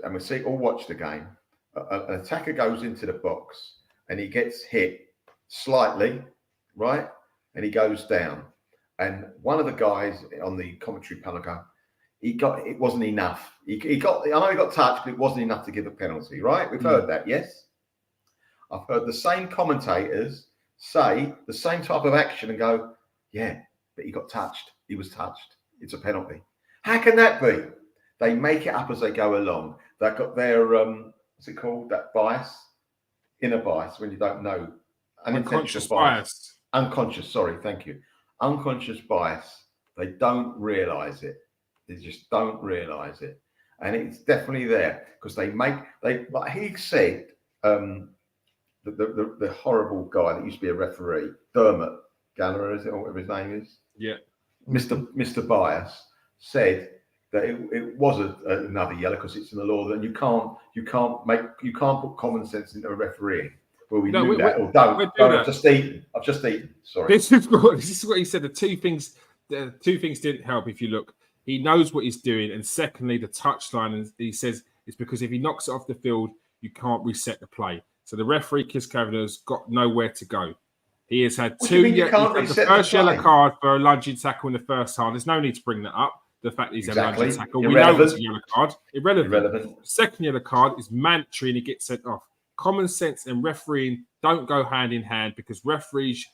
and we all watch the game. An attacker goes into the box and he gets hit slightly, right? And he goes down. And one of the guys on the commentary panel go, it wasn't enough. I know he got touched, but it wasn't enough to give a penalty, right? We've heard that, yes? I've heard the same commentators say the same type of action and go, yeah, but he got touched. He was touched. It's a penalty. How can that be? They make it up as they go along. They've got their, what's it called? That bias, inner bias, when you don't know. Unconscious bias. Unconscious, sorry, thank you. Unconscious bias. They don't realise it. They just don't realise it. And it's definitely there because like he said, the horrible guy that used to be a referee, Dermot Gallagher, is it, or whatever his name is? Yeah. Mr. Bias said that it was another yellow because it's in the law that you can't put common sense into a referee. Well, we knew that. Or don't. I've just eaten. Sorry. This is what he said. The two things didn't help. If you look, he knows what he's doing, and secondly, the touchline. And he says it's because if he knocks it off the field, you can't reset the play. So the referee, Kiss Cavanagh's got nowhere to go. He has had the first yellow card for a lunging tackle in the first half. There's no need to bring that up. The fact that he's had a lunging tackle, we know it's a yellow card. Irrelevant. Second yellow card is mandatory, and he gets sent off. Common sense and refereeing don't go hand in hand because referees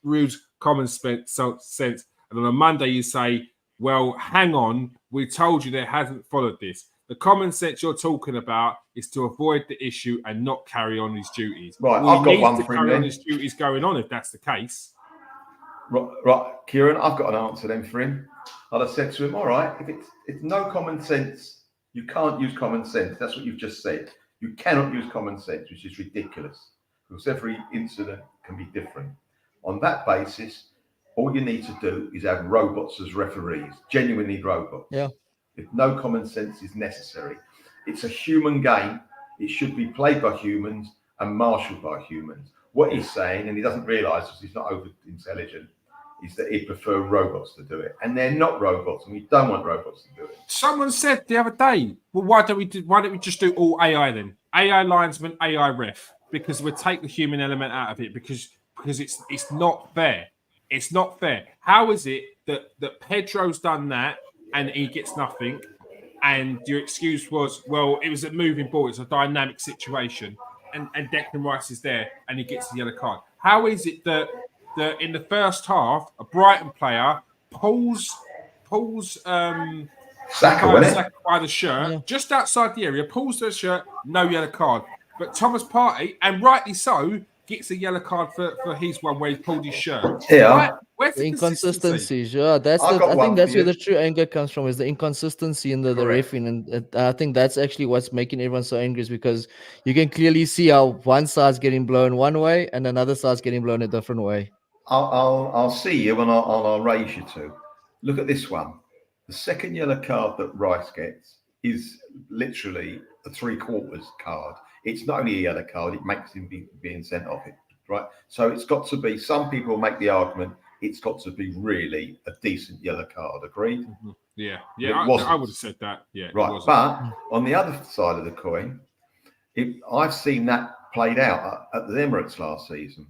use common sense. And on a Monday, you say, well, hang on, we told you they hasn't followed this. The common sense you're talking about is to avoid the issue and not carry on his duties. Right, I've got one for him. Carry on his duties going on if that's the case. Right, Kieran, I've got an answer then for him. I'd have said to him, all right, if it's no common sense, you can't use common sense. That's what you've just said. You cannot use common sense, which is ridiculous because every incident can be different. On that basis, all you need to do is have robots as referees, genuinely robots. Yeah. If no common sense is necessary. It's a human game. It should be played by humans and marshaled by humans. What he's saying, and he doesn't realise because he's not over intelligent, is that he'd prefer robots to do it. And they're not robots, and we don't want robots to do it. Someone said the other day, well, why don't we just do all AI then? AI linesman, AI ref, because we'll take the human element out of it because it's not fair. It's not fair. How is it that Pedro's done that and he gets nothing, and your excuse was, well, it was a moving ball, it's a dynamic situation, and Declan Rice is there and he gets the yellow card? How is it that in the first half, a Brighton player pulls Saka by the shirt, just outside the area, pulls the shirt, no yellow card. But Thomas Partey, and rightly so, gets a yellow card for his one where he pulled his shirt. Yeah. Where's the inconsistencies? Yeah, I think that's where the true anger comes from, is the inconsistency in the reffing. And I think that's actually what's making everyone so angry, is because you can clearly see how one side's getting blown one way and another side's getting blown a different way. I'll see you and I'll raise you to. Look at this one. The second yellow card that Rice gets is literally a 3/4 card. It's not only a yellow card, it makes him being sent off it, right? So it's got to be, some people make the argument, it's got to be really a decent yellow card, agreed? Mm-hmm. Yeah, I would have said that. Yeah, right. But on the other side of the coin, I've seen that played out at the Emirates last season,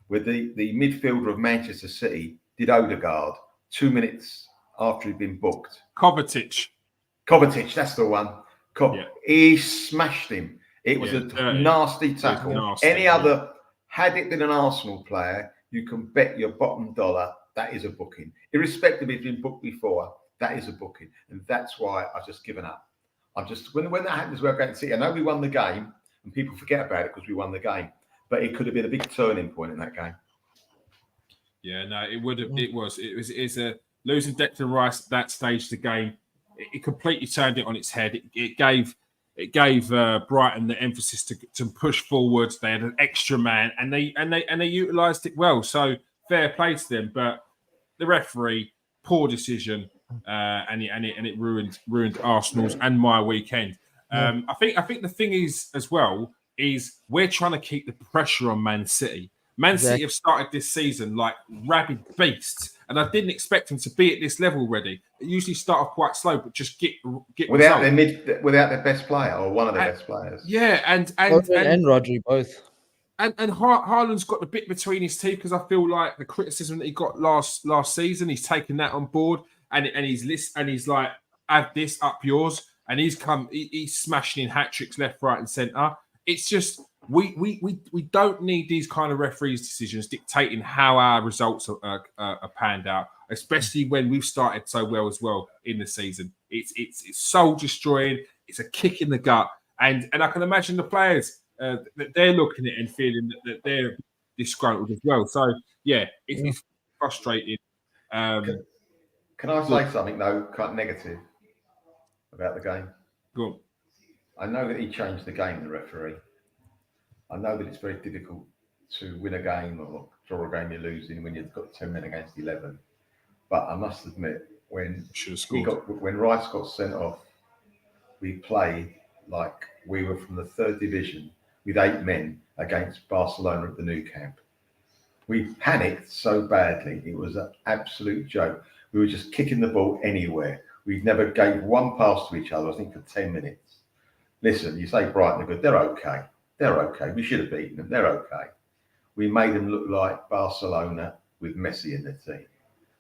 where the midfielder of Manchester City did Odegaard 2 minutes after he'd been booked. Kovacic, that's the one. He smashed him. It was a nasty tackle. Any other, had it been an Arsenal player, you can bet your bottom dollar that is a booking. Irrespective if it's been booked before, that is a booking. And that's why I've just given up. I'm just, when that happens, we're going to see. I know we won the game and people forget about it because we won the game, but it could have been a big turning point in that game. Yeah, no, it would have. It's a losing Declan Rice at that stage of the game. It completely turned it on its head. It gave Brighton the emphasis to push forward. They had an extra man, and they utilised it well. So fair play to them. But the referee, poor decision, and it ruined Arsenal's and my weekend. I think the thing is as well is we're trying to keep the pressure on Man City. Man City have started this season like rabid beasts, and I didn't expect them to be at this level already. They usually start off quite slow, but just get without their best player or one of their best players. Yeah, and Rodri both. And Haaland's got the bit between his teeth because I feel like the criticism that he got last season, he's taken that on board, and he's like, add this up yours, and he's smashing in hat tricks left, right, and centre. It's just we don't need these kind of referees' decisions dictating how our results are panned out, especially when we've started so well as well in the season. It's soul destroying. It's a kick in the gut, and I can imagine the players that they're looking at and feeling that they're disgruntled as well. So yeah, it's frustrating. Can I say something though, kind of negative about the game? Go on. I know that he changed the game, the referee. I know that it's very difficult to win a game or draw a game you're losing when you've got 10 men against 11. But I must admit, when Rice got sent off, we played like we were from the 3rd division with 8 men against Barcelona at the Nou Camp. We panicked so badly, it was an absolute joke. We were just kicking the ball anywhere. We never gave one pass to each other, I think, for 10 minutes. Listen, you say Brighton are good, they're okay. They're okay. We should have beaten them. They're okay. We made them look like Barcelona with Messi in the team.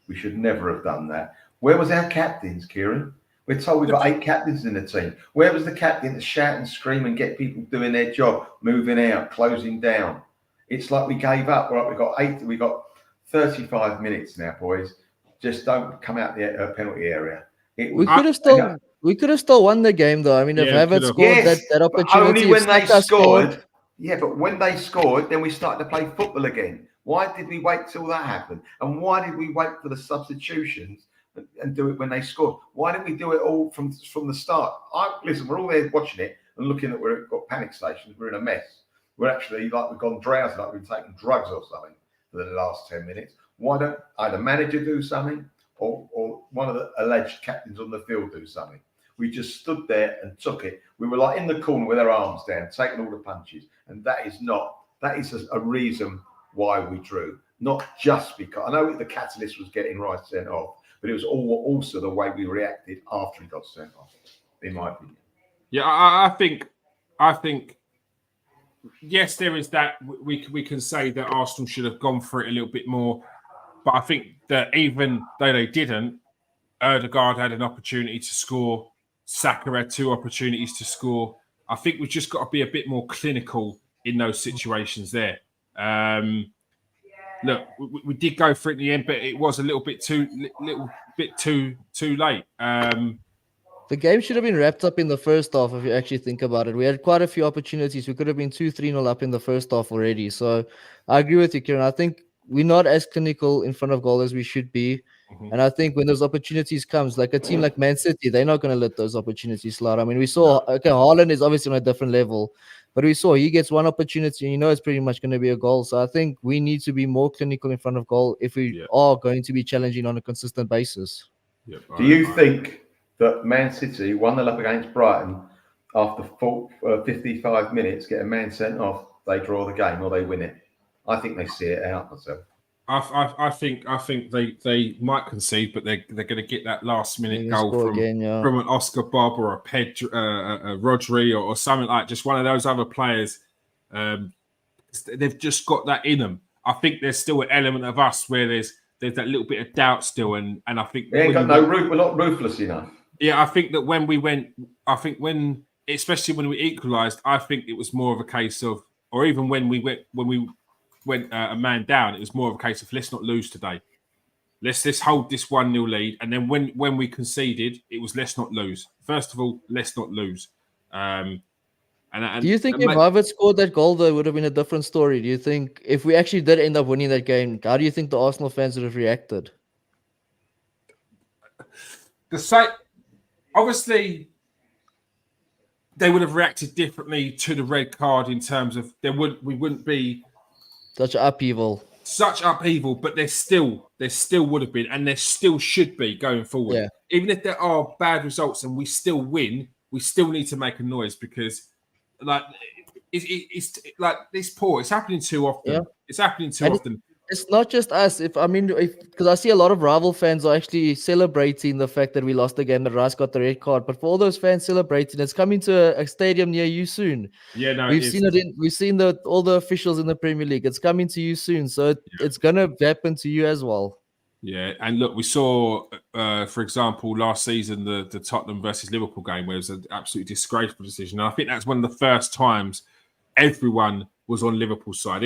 We should never have done that. Where was our captains, Kieran? We're told we've got 8 captains in the team. Where was the captain to shout and scream and get people doing their job, moving out, closing down? It's like we gave up. Right, we got 35 minutes now, boys. Just don't come out the penalty area. We could have still won the game, though. I mean, if Havertz scored that opportunity, only when they scored. Yeah, but when they scored, then we started to play football again. Why did we wait till that happened? And why did we wait for the substitutions and do it when they scored? Why didn't we do it all from the start? Listen, we're all there watching it and looking at we've got panic stations. We're in a mess. We're actually like we've gone drowsy, like we've been taking drugs or something for the last 10 minutes. Why don't either manager do something or one of the alleged captains on the field do something? We just stood there and took it. We were like in the corner with our arms down, taking all the punches. And that is a reason why we drew. Not just because, I know the catalyst was getting Rice sent off, but it was also the way we reacted after he got sent off, in my opinion. Yeah, I think, yes, there is that. We can say that Arsenal should have gone for it a little bit more. But I think that even though they didn't, Ødegaard had an opportunity to score. Saka had 2 opportunities to score. I think we've just got to be a bit more clinical in those situations there. Look, we did go for it in the end, but it was a little bit too late. The game should have been wrapped up in the first half, if you actually think about it. We had quite a few opportunities. We could have been 2-3-0 up in the first half already. So I agree with you, Kieran. I think we're not as clinical in front of goal as we should be. Mm-hmm. And I think when those opportunities comes, like a team like Man City, they're not going to let those opportunities slide. I mean, we saw, Haaland is obviously on a different level, but we saw he gets one opportunity and it's pretty much going to be a goal. So I think we need to be more clinical in front of goal if we are going to be challenging on a consistent basis. Do you think that Man City 1-0 up against Brighton after 55 minutes, get a man sent off, they draw the game or they win it? I think they see it out myself. I think they might concede, but they're going to get that last minute goal from an Oscar Bob or a Rodri or something like just one of those other players. They've just got that in them. I think there's still an element of us where there's that little bit of doubt still, and I think we're not ruthless enough. Yeah, I think that especially when we equalised, I think it was more of a case of, or even when we went a man down, it was more of a case of let's not lose today. Let's hold this 1-0 lead, and then when we conceded, it was let's not lose. First of all, let's not lose. Do you think if Havertz scored that goal, though, it would have been a different story? Do you think if we actually did end up winning that game, how do you think the Arsenal fans would have reacted? Obviously, they would have reacted differently to the red card in terms of we wouldn't be such upheaval, but there still would have been, and there still should be going forward. Yeah. Even if there are bad results and we still win, we still need to make a noise because, like, it's like this poor. It's happening too often. Yeah. It's happening too often. It's not just us. Because I see a lot of rival fans are actually celebrating the fact that we lost the game, that Rice got the red card. But for all those fans celebrating, it's coming to a stadium near you soon. Yeah, no, we've seen all the officials in the Premier League. It's coming to you soon, so it's gonna happen to you as well. Yeah, and look, we saw, for example, last season the Tottenham versus Liverpool game, where it was an absolutely disgraceful decision. And I think that's one of the first times everyone was on Liverpool's side.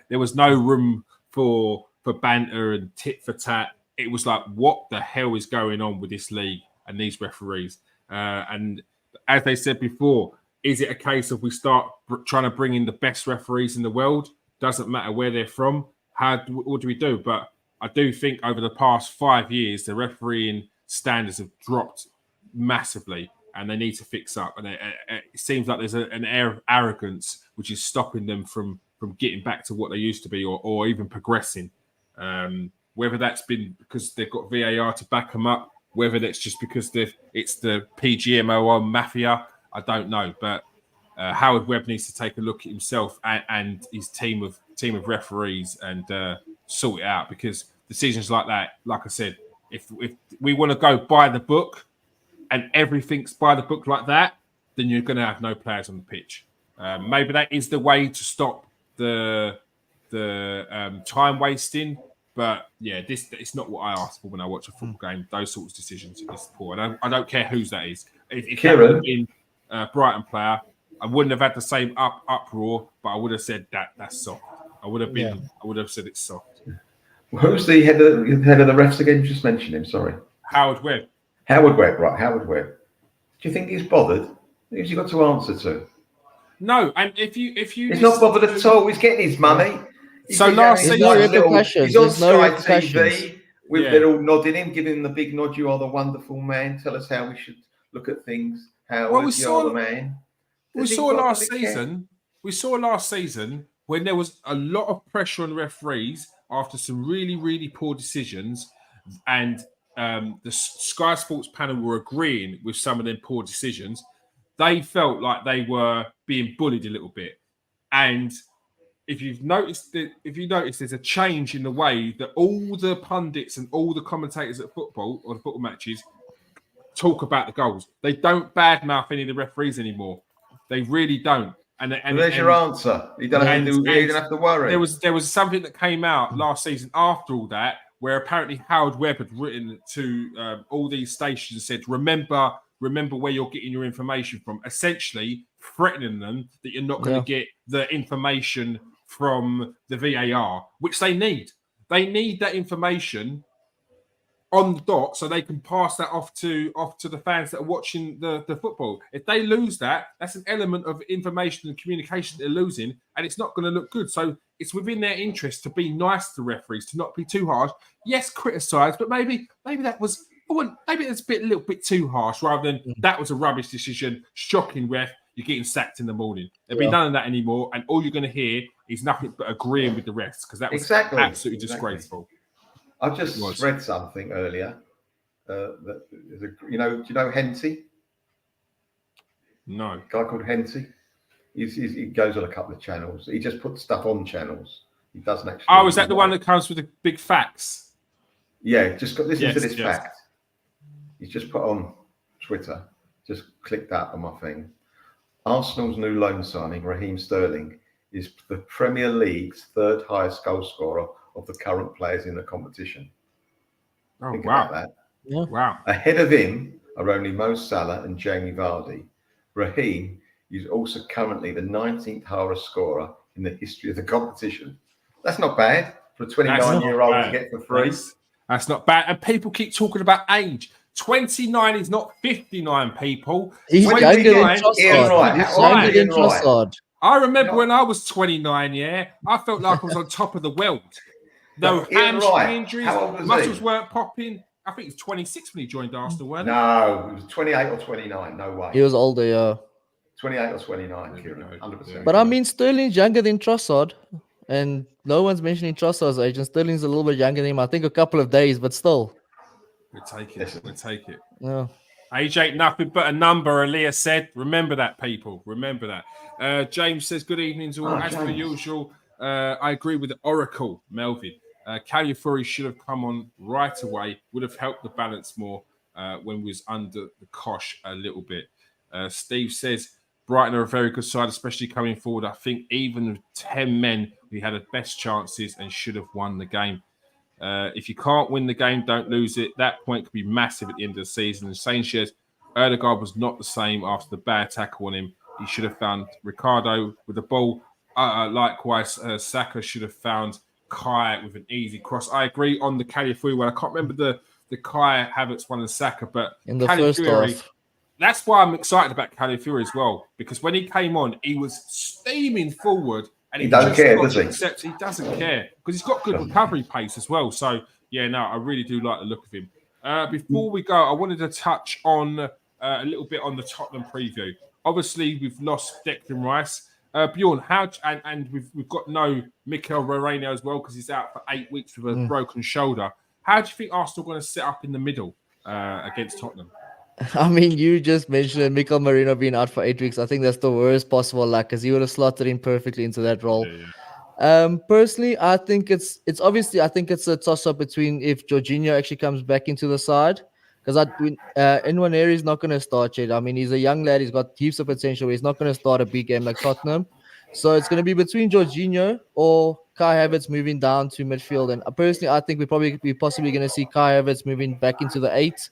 There was no room for banter and tit for tat. It was like, what the hell is going on with this league and these referees? And as they said before, is it a case of we start trying to bring in the best referees in the world? Doesn't matter where they're from. What do we do? But I do think over the past 5 years, the refereeing standards have dropped massively, and they need to fix up. And it seems like there's an air of arrogance which is stopping them from getting back to what they used to be, or even progressing. Whether that's been because they've got VAR to back them up, whether that's just because it's the PGMOL mafia, I don't know. But Howard Webb needs to take a look at himself and his team of referees and sort it out, because decisions like that, like I said, if we want to go by the book and everything's by the book like that, then you're going to have no players on the pitch. Maybe that is the way to stop the time wasting. But yeah, it's not what I ask for when I watch a football game. Those sorts of decisions, it's poor. I don't care whose that is. If that had been a Brighton player, I wouldn't have had the same uproar, but I would have said that's soft. I would have said it's soft. Who's the head of the refs again? You just mentioned him. Sorry, Howard Webb. Howard Webb, right? Howard Webb. Do you think he's bothered? Who's he got to answer to? No, and if you he's not bothered at all. He's getting his money. So last season, he's on Sky TV with they're all nodding him, giving him the big nod. You are the wonderful man. Tell us how we should look at things. Howard, you're the man. We saw last season when there was a lot of pressure on referees after some really, really poor decisions, and the Sky Sports panel were agreeing with some of them poor decisions. They felt like they were being bullied a little bit. And if you notice, there's a change in the way that all the pundits and all the commentators at football or the football matches talk about the goals. They don't badmouth any of the referees anymore. They really don't. And there's your answer. You don't have to worry. There was something that came out last season after all that, where apparently Howard Webb had written to all these stations and said, remember where you're getting your information from, essentially threatening them that you're not going to get the information from the VAR, which they need. They need that information on the dot so they can pass that off to the fans that are watching the football. If they lose that, that's an element of information and communication they're losing, and it's not going to look good. So it's within their interest to be nice to referees, to not be too harsh. Yes, criticise, but maybe that was maybe it's a little bit too harsh, rather than that was a rubbish decision, shocking ref, you're getting sacked in the morning. There'll be none of that anymore, and all you're going to hear is nothing but agreeing with the refs, because that was absolutely disgraceful. I've just read something earlier. Do you know Henty? No. A guy called Henty. He goes on a couple of channels. He just puts stuff on channels. He doesn't actually. Oh, is that the one that comes with the big facts? Yeah, listen to this fact. He's just put on Twitter. Just click that on my thing. Arsenal's new loan signing, Raheem Sterling, is the Premier League's third highest goal scorer of the current players in the competition. Oh, Think wow. about that. Yeah. Wow. Ahead of him are only Mo Salah and Jamie Vardy. Raheem is also currently the 19th highest scorer in the history of the competition. That's not bad for a 29-year-old to get for free. That's not bad. And people keep talking about age. 29 is not 59, people. He's younger than Trossard. I remember when I was 29, I felt like I was on top of the world. No hamstring injuries, muscles weren't popping. I think he was 26 when he joined Arsenal, wasn't he? No, it was 28 or 29. No way. He was older, yeah. 28 or 29, Kieran, 100%. But I mean, Sterling's younger than Trossard, and no one's mentioning Trossard's age, and Sterling's a little bit younger than him. I think a couple of days, but still. We'll take it. We'll take it. Yeah. Age ain't nothing but a number, Aaliyah said. Remember that, people. Remember that. James says, good evening to all. As per usual, I agree with the Oracle, Melvin. Califury should have come on right away. Would have helped the balance more when we was under the cosh a little bit. Steve says, Brighton are a very good side, especially coming forward. I think even with 10 men, we had the best chances and should have won the game. If you can't win the game, don't lose it. That point could be massive at the end of the season. And Saint says, Erdegaard was not the same after the bad tackle on him. he should have found Ricardo with the ball. Likewise, Saka should have found Kai with an easy cross. I agree on the Calafiori one. I can't remember the Kai Havertz one and Saka, but In the first half. That's why I'm excited about Calafiori as well, because when he came on, he was steaming forward, and He doesn't care, does he? Except he doesn't care because he's got good recovery pace as well. So yeah, no, I really do like the look of him. Before we go, I wanted to touch on a little bit on the Tottenham preview. Obviously, we've lost Declan Rice. Bjorn, and we've got no Mikel Moreno as well because he's out for 8 weeks with a broken shoulder. How do you think Arsenal are going to set up in the middle against Tottenham? I mean, you just mentioned Mikel Merino being out for 8 weeks. I think that's the worst possible luck because he would have slotted in perfectly into that role. Yeah. Personally, I think it's obviously I think it's a toss up between if Jorginho actually comes back into the side because Nwaneri is not going to start yet. I mean, he's a young lad. He's got heaps of potential. He's not going to start a big game like Tottenham. So it's going to be between Jorginho or Kai Havertz moving down to midfield. And personally, I think we're possibly going to see Kai Havertz moving back into the 8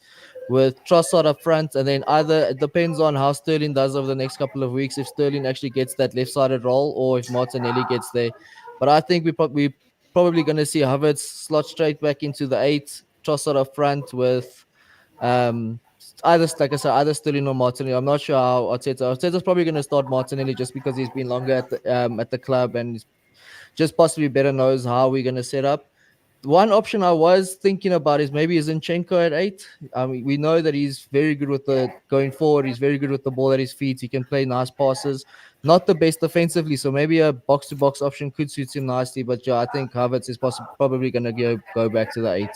with Trossard up front. And then either it depends on how Sterling does over the next couple of weeks, if Sterling actually gets that left-sided role or if Martinelli gets there. But I think we're probably going to see Havertz slot straight back into the 8, Trossard up front with either Sterling or Martinelli. I'm not sure how Arteta's probably going to start Martinelli just because he's been longer at the club and he's just possibly better knows how we're going to set up. One option I was thinking about is maybe Zinchenko at 8. We know that he's very good with going forward. He's very good with the ball at his feet. He can play nice passes. Not the best defensively, so maybe a box-to-box option could suit him nicely. But yeah, I think Havertz is probably going to go back to the 8.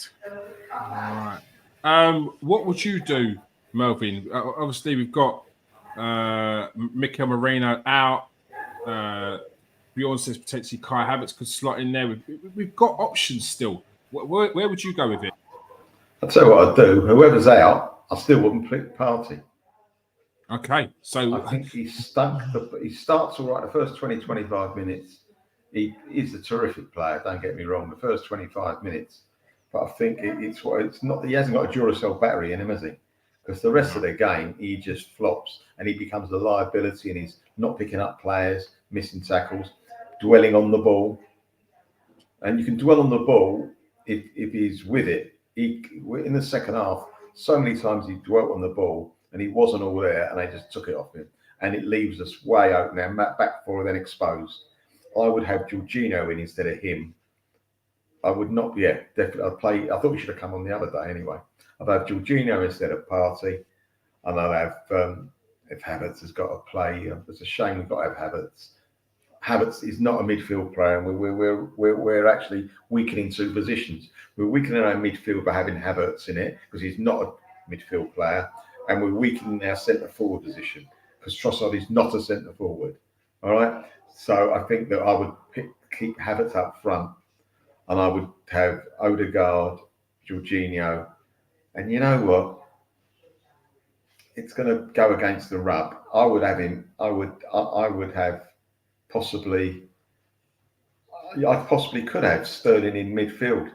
All right. What would you do, Melvin? Obviously, we've got Mikel Moreno out. Bjorn says potentially Kai Havertz could slot in there. We've got options still. Where would you go with it? I'll tell you what I'd do. Whoever's out, I still wouldn't pick Partey. Okay, so I think he starts all right the first 20, 25 minutes. He is a terrific player, don't get me wrong, the first 25 minutes. But I think it's not he hasn't got a Duracell battery in him, has he? Because the rest of the game, he just flops and he becomes a liability and he's not picking up players, missing tackles, dwelling on the ball. And you can dwell on the ball if he's with it. In the second half, so many times he dwelt on the ball and he wasn't all there and they just took it off him. And it leaves us way open now, back four then exposed. I would have Jorginho in instead of him. I would not, definitely. I thought we should have come on the other day anyway. I'd have Jorginho instead of Partey. And I'd have, if Havertz has got to play, it's a shame we've got to have Havertz. Havertz is not a midfield player, and we're actually weakening 2 positions. We're weakening our midfield by having Havertz in it because he's not a midfield player, and we're weakening our centre forward position because Trossard is not a centre forward. All right, so I think that I would keep Havertz up front, and I would have Odegaard, Jorginho, and you know what? It's going to go against the rub. I would have him. I would have. I possibly could have Sterling in midfield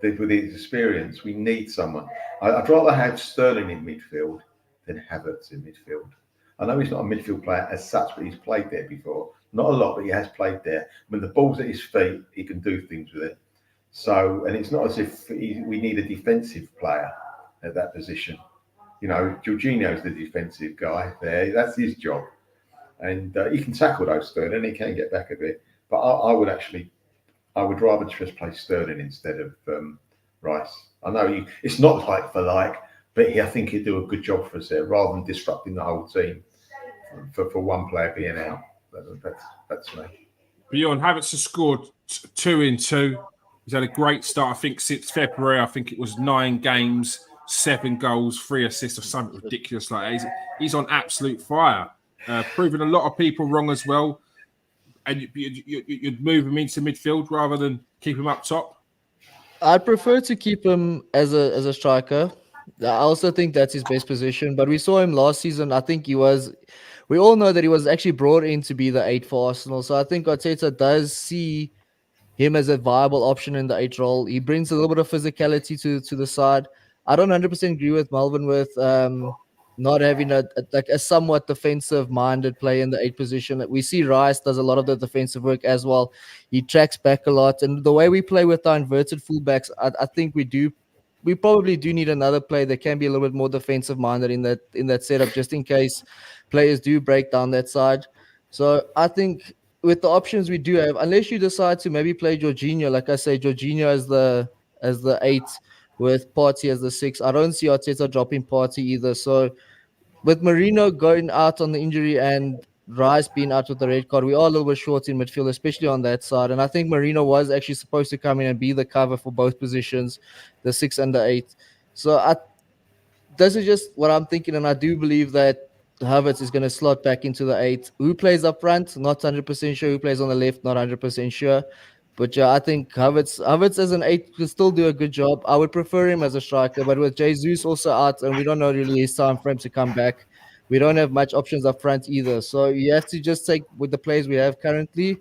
with his experience. We need someone. I'd rather have Sterling in midfield than Havertz in midfield. I know he's not a midfield player as such, but he's played there before. Not a lot, but he has played there. When the ball's at his feet, he can do things with it. So, and it's not as if we need a defensive player at that position. You know, Jorginho's the defensive guy there. That's his job. And he can tackle those Sterling and he can get back a bit. But I would rather just play Sterling instead of Rice. I know it's not like for like, but I think he'd do a good job for us there rather than disrupting the whole team for one player being out. That's me. Bjorn, Havertz has scored 2 in 2. He's had a great start, I think, since February. I think it was 9 games, 7 goals, 3 assists or something ridiculous like that. He's on absolute fire. Proving a lot of people wrong as well, and you'd move him into midfield rather than keep him up top. I'd prefer to keep him as a striker. I also think that's his best position. But we saw him last season. I think he was. We all know that he was actually brought in to be the 8 for Arsenal. So I think Arteta does see him as a viable option in the 8 role. He brings a little bit of physicality to the side. I don't 100% agree with Melvin with not having a somewhat defensive-minded player in the 8 position. We see Rice does a lot of the defensive work as well. He tracks back a lot, and the way we play with our inverted fullbacks, I think we probably do need another player that can be a little bit more defensive-minded in that setup, just in case players do break down that side. So I think with the options we do have, unless you decide to maybe play Jorginho, like I say, Jorginho as the 8 with Partey as the 6. I don't see Arteta dropping Partey either. So with Marino going out on the injury and Rice being out with the red card, we are a little bit short in midfield, especially on that side. And I think Marino was actually supposed to come in and be the cover for both positions, the 6 and the 8. So this is just what I'm thinking, and I do believe that Havertz is going to slot back into the 8. Who plays up front? Not 100% sure. Who plays on the left? Not 100% sure. But yeah, I think Havertz as an 8 can still do a good job. I would prefer him as a striker, but with Jesus also out, and we don't know really his time frame to come back, we don't have much options up front either. So you have to just take with the players we have currently,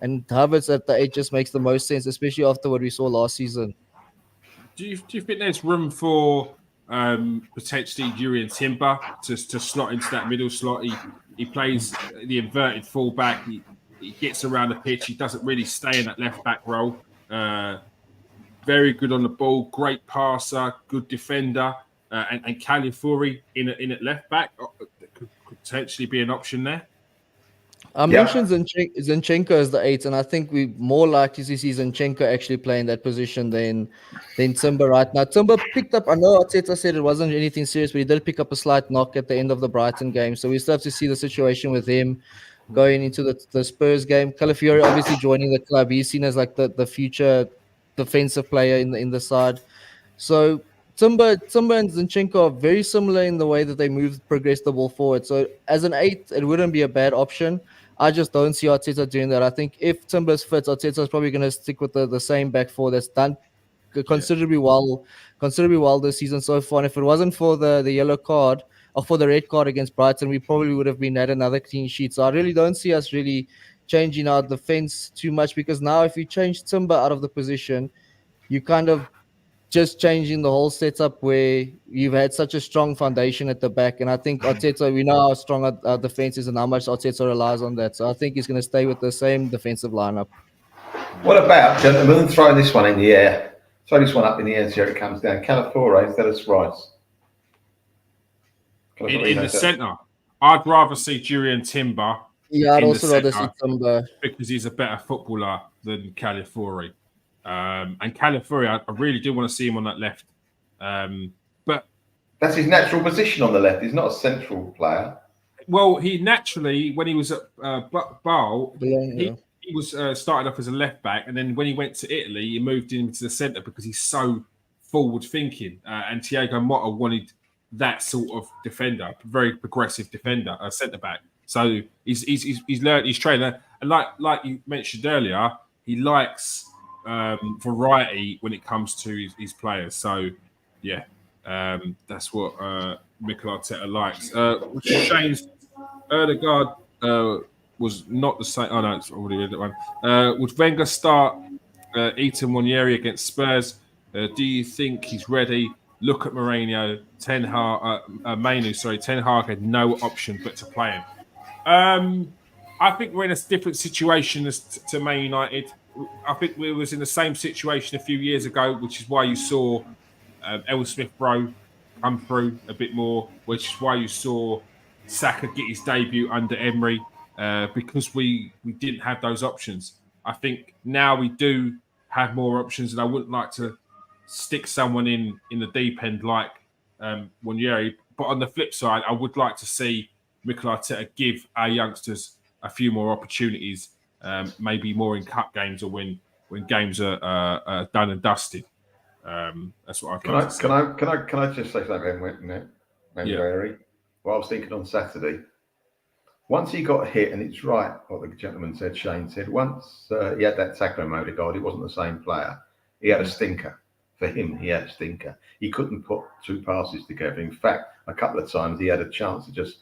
and Havertz at the 8 just makes the most sense, especially after what we saw last season. Do you think there's room for potentially Jurriën Timber to slot into that middle slot? He plays the inverted fullback. He gets around the pitch. He doesn't really stay in that left back role. Very good on the ball, great passer, good defender, and Califuori in at left back could potentially be an option there. I mentioned Zinchenko as the 8, and I think we're more likely to see Zinchenko actually playing that position than Timber right now. Timber picked up, I know Arteta said it wasn't anything serious, but he did pick up a slight knock at the end of the Brighton game. So we still have to see the situation with him going into the Spurs game. Calafiori obviously joining the club. He's seen as like the future defensive player in the side. So Timber and Zinchenko are very similar in the way that they progress the ball forward. So as an 8, it wouldn't be a bad option. I just don't see Arteta doing that. I think if Timber's fit, Arteta's probably going to stick with the same back four that's done considerably well this season so far. And if it wasn't for the yellow card or for the red card against Brighton, we probably would have been at another clean sheet. So I really don't see us really changing our defense too much, because now if you change Timber out of the position, you kind of just changing the whole setup where you've had such a strong foundation at the back. And I think Arteta, we know how strong our defense is and how much Arteta relies on that. So I think he's going to stay with the same defensive lineup. What about, gentlemen, throw this one in the air? Throw this one up in the air and see how it comes down. Calafiori instead of Rice. In the centre, I'd rather see Jurriën Timber. Yeah, I'd also rather see Timber. Because he's a better footballer than Calafiori. And Calafiori, I really do want to see him on that left. But that's his natural position on the left. He's not a central player. Well, he naturally, when he was at Basel, he was started off as a left back, and then when he went to Italy, he moved him to the centre because he's so forward thinking. And Thiago Motta wanted that sort of defender, very progressive defender, centre back. So he's learned, he's trained, and like you mentioned earlier, he likes variety when it comes to his players. So yeah, that's what Mikel Arteta likes. Shane's Erdegaard was not the same. Oh no, it's already read that one. Would Wenger start Ethan Nwaneri against Spurs? Do you think he's ready? Look at Mourinho. Ten Hag had no option but to play him. I think we're in a different situation as to Man United. I think we was in the same situation a few years ago, which is why you saw El Smith-Rowe come through a bit more, which is why you saw Saka get his debut under Emery, because we didn't have those options. I think now we do have more options, and I wouldn't like to stick someone in the deep end like Nwaneri. But on the flip side, I would like to see Mikel Arteta give our youngsters a few more opportunities, maybe more in cup games or when games are done and dusted. That's what I'd like to say. Can I just say something, Nwaneri? What I was thinking on Saturday, once he got hit, and it's right what the gentleman said, Shane said, once he had that tackle on Odegaard, he wasn't the same player. He had a stinker. For him, he had a stinker. He couldn't put two passes together. In fact, a couple of times he had a chance to just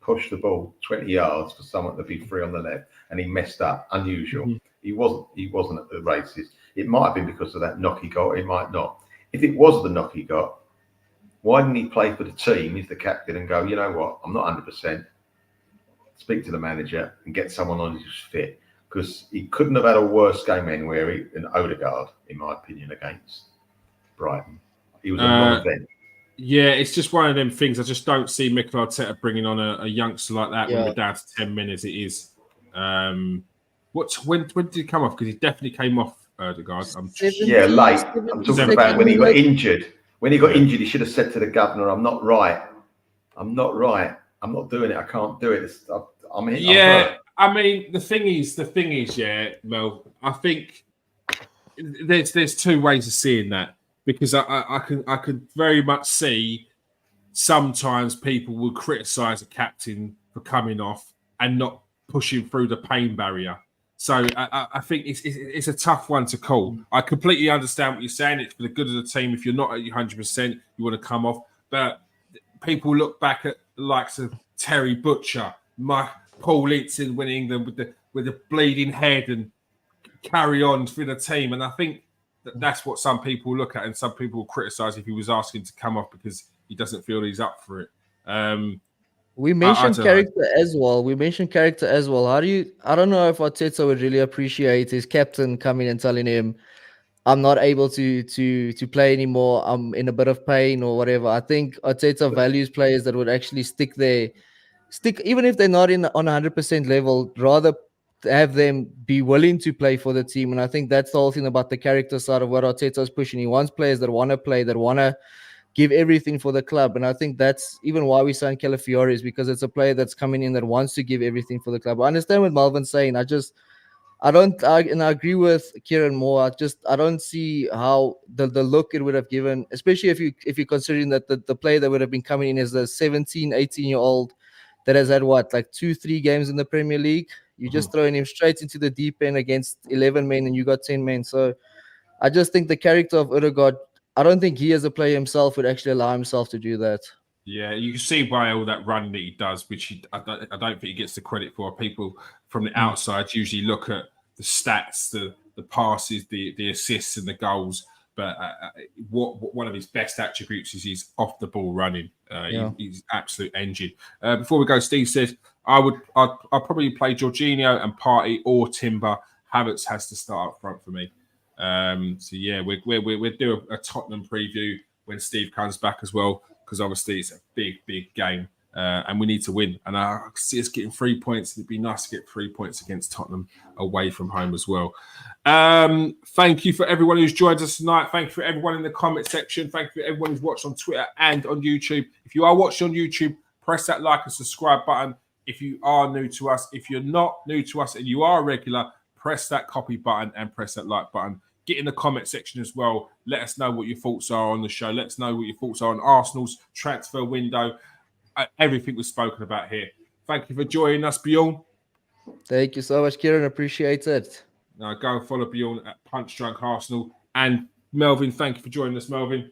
push the ball 20 yards for someone to be free on the left, and he messed up. Unusual. Mm-hmm. He wasn't at the races. It might have been because of that knock he got. It might not. If it was the knock he got, Why didn't he play for the team? He's the captain and go, you know what? I'm not 100%. Speak to the manager and get someone on who's fit. Because he couldn't have had a worse game anywhere than Odegaard, in my opinion, against Brighton. He was a non-event. Yeah, it's just one of them things. I just don't see Mikel Arteta bringing on a youngster like that when we're down to 10 minutes. It is. When did he come off? Because he definitely came off Odegaard. Late. I'm talking about when he got injured. When he got injured, he should have said to the governor, I'm not right. I'm not doing it. I can't do it. I'm hurt. I mean, the thing is, Mel, I think there's two ways of seeing that, because I could very much see sometimes people will criticise a captain for coming off and not pushing through the pain barrier. So I think it's a tough one to call. I completely understand what you're saying. It's for the good of the team. If you're not at 100%, you want to come off. But people look back at the likes of Terry Butcher, Paul Linton winning England with the bleeding head and carry on for the team. And I think that's what some people look at, and some people will criticise if he was asking to come off because he doesn't feel he's up for it. We mentioned character as well. I don't know if Arteta would really appreciate his captain coming and telling him, I'm not able to play anymore. I'm in a bit of pain or whatever. I think Arteta values players that would actually stick even if they're not on 100% level, rather have them be willing to play for the team. And I think that's the whole thing about the character side of what Arteta is pushing. He wants players that want to play, that want to give everything for the club. And I think that's even why we signed Calafiori, is because it's a player that's coming in that wants to give everything for the club. I understand what Melvin's saying. I agree with Kieran more. I don't see how the look it would have given, especially if you're considering that the player that would have been coming in is the 17, 18-year-old that has had 2-3 games in the Premier League. You're just throwing him straight into the deep end against 11 men and you got 10 men. So I just think the character of Odegaard, I don't think he as a player himself would actually allow himself to do that. Yeah, you can see by all that running that he does, which I don't think he gets the credit for. People from the outside usually look at the stats, the passes, the assists and the goals. But one of his best attributes is his off the ball running. He's absolute engine. Before we go, Steve says I'd probably play Jorginho and Partey or Timber. Havertz has to start up front for me. We'll do a Tottenham preview when Steve comes back as well, because obviously it's a big game and we need to win. And I see us getting 3 points. It'd be nice to get 3 points against Tottenham away from home as well. Thank you for everyone who's joined us tonight. Thank you for everyone in the comment section. Thank you for everyone who's watched on Twitter and on YouTube. If you are watching on YouTube, press that like and subscribe button. If you are new to us, if you're not new to us and you are a regular, press that copy button and press that like button. Get in the comment section as well. Let us know what your thoughts are on the show. Let us know what your thoughts are on Arsenal's transfer window. Everything was spoken about here. Thank you for joining us, Bjorn. Thank you so much, Kieran. Appreciate it. Now go and follow Bjorn at Punch Drunk Arsenal. And Melvin, thank you for joining us, Melvin.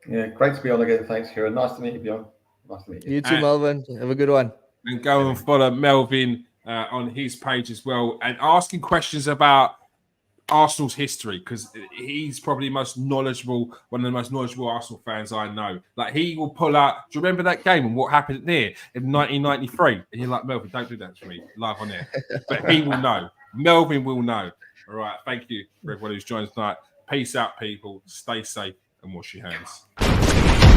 Yeah, great to be on again. Thanks, Kieran. Nice to meet you, Bjorn. Nice to meet you. You too, Melvin. Have a good one. And go and follow Melvin on his page as well, and asking questions about Arsenal's history, because he's probably one of the most knowledgeable Arsenal fans I know. Like, he will pull out, do you remember that game and what happened there in 1993? And you're like, Melvin, don't do that to me live on air. But he will know. Melvin will know. All right. Thank you for everyone who's joined us tonight. Peace out, people. Stay safe and wash your hands.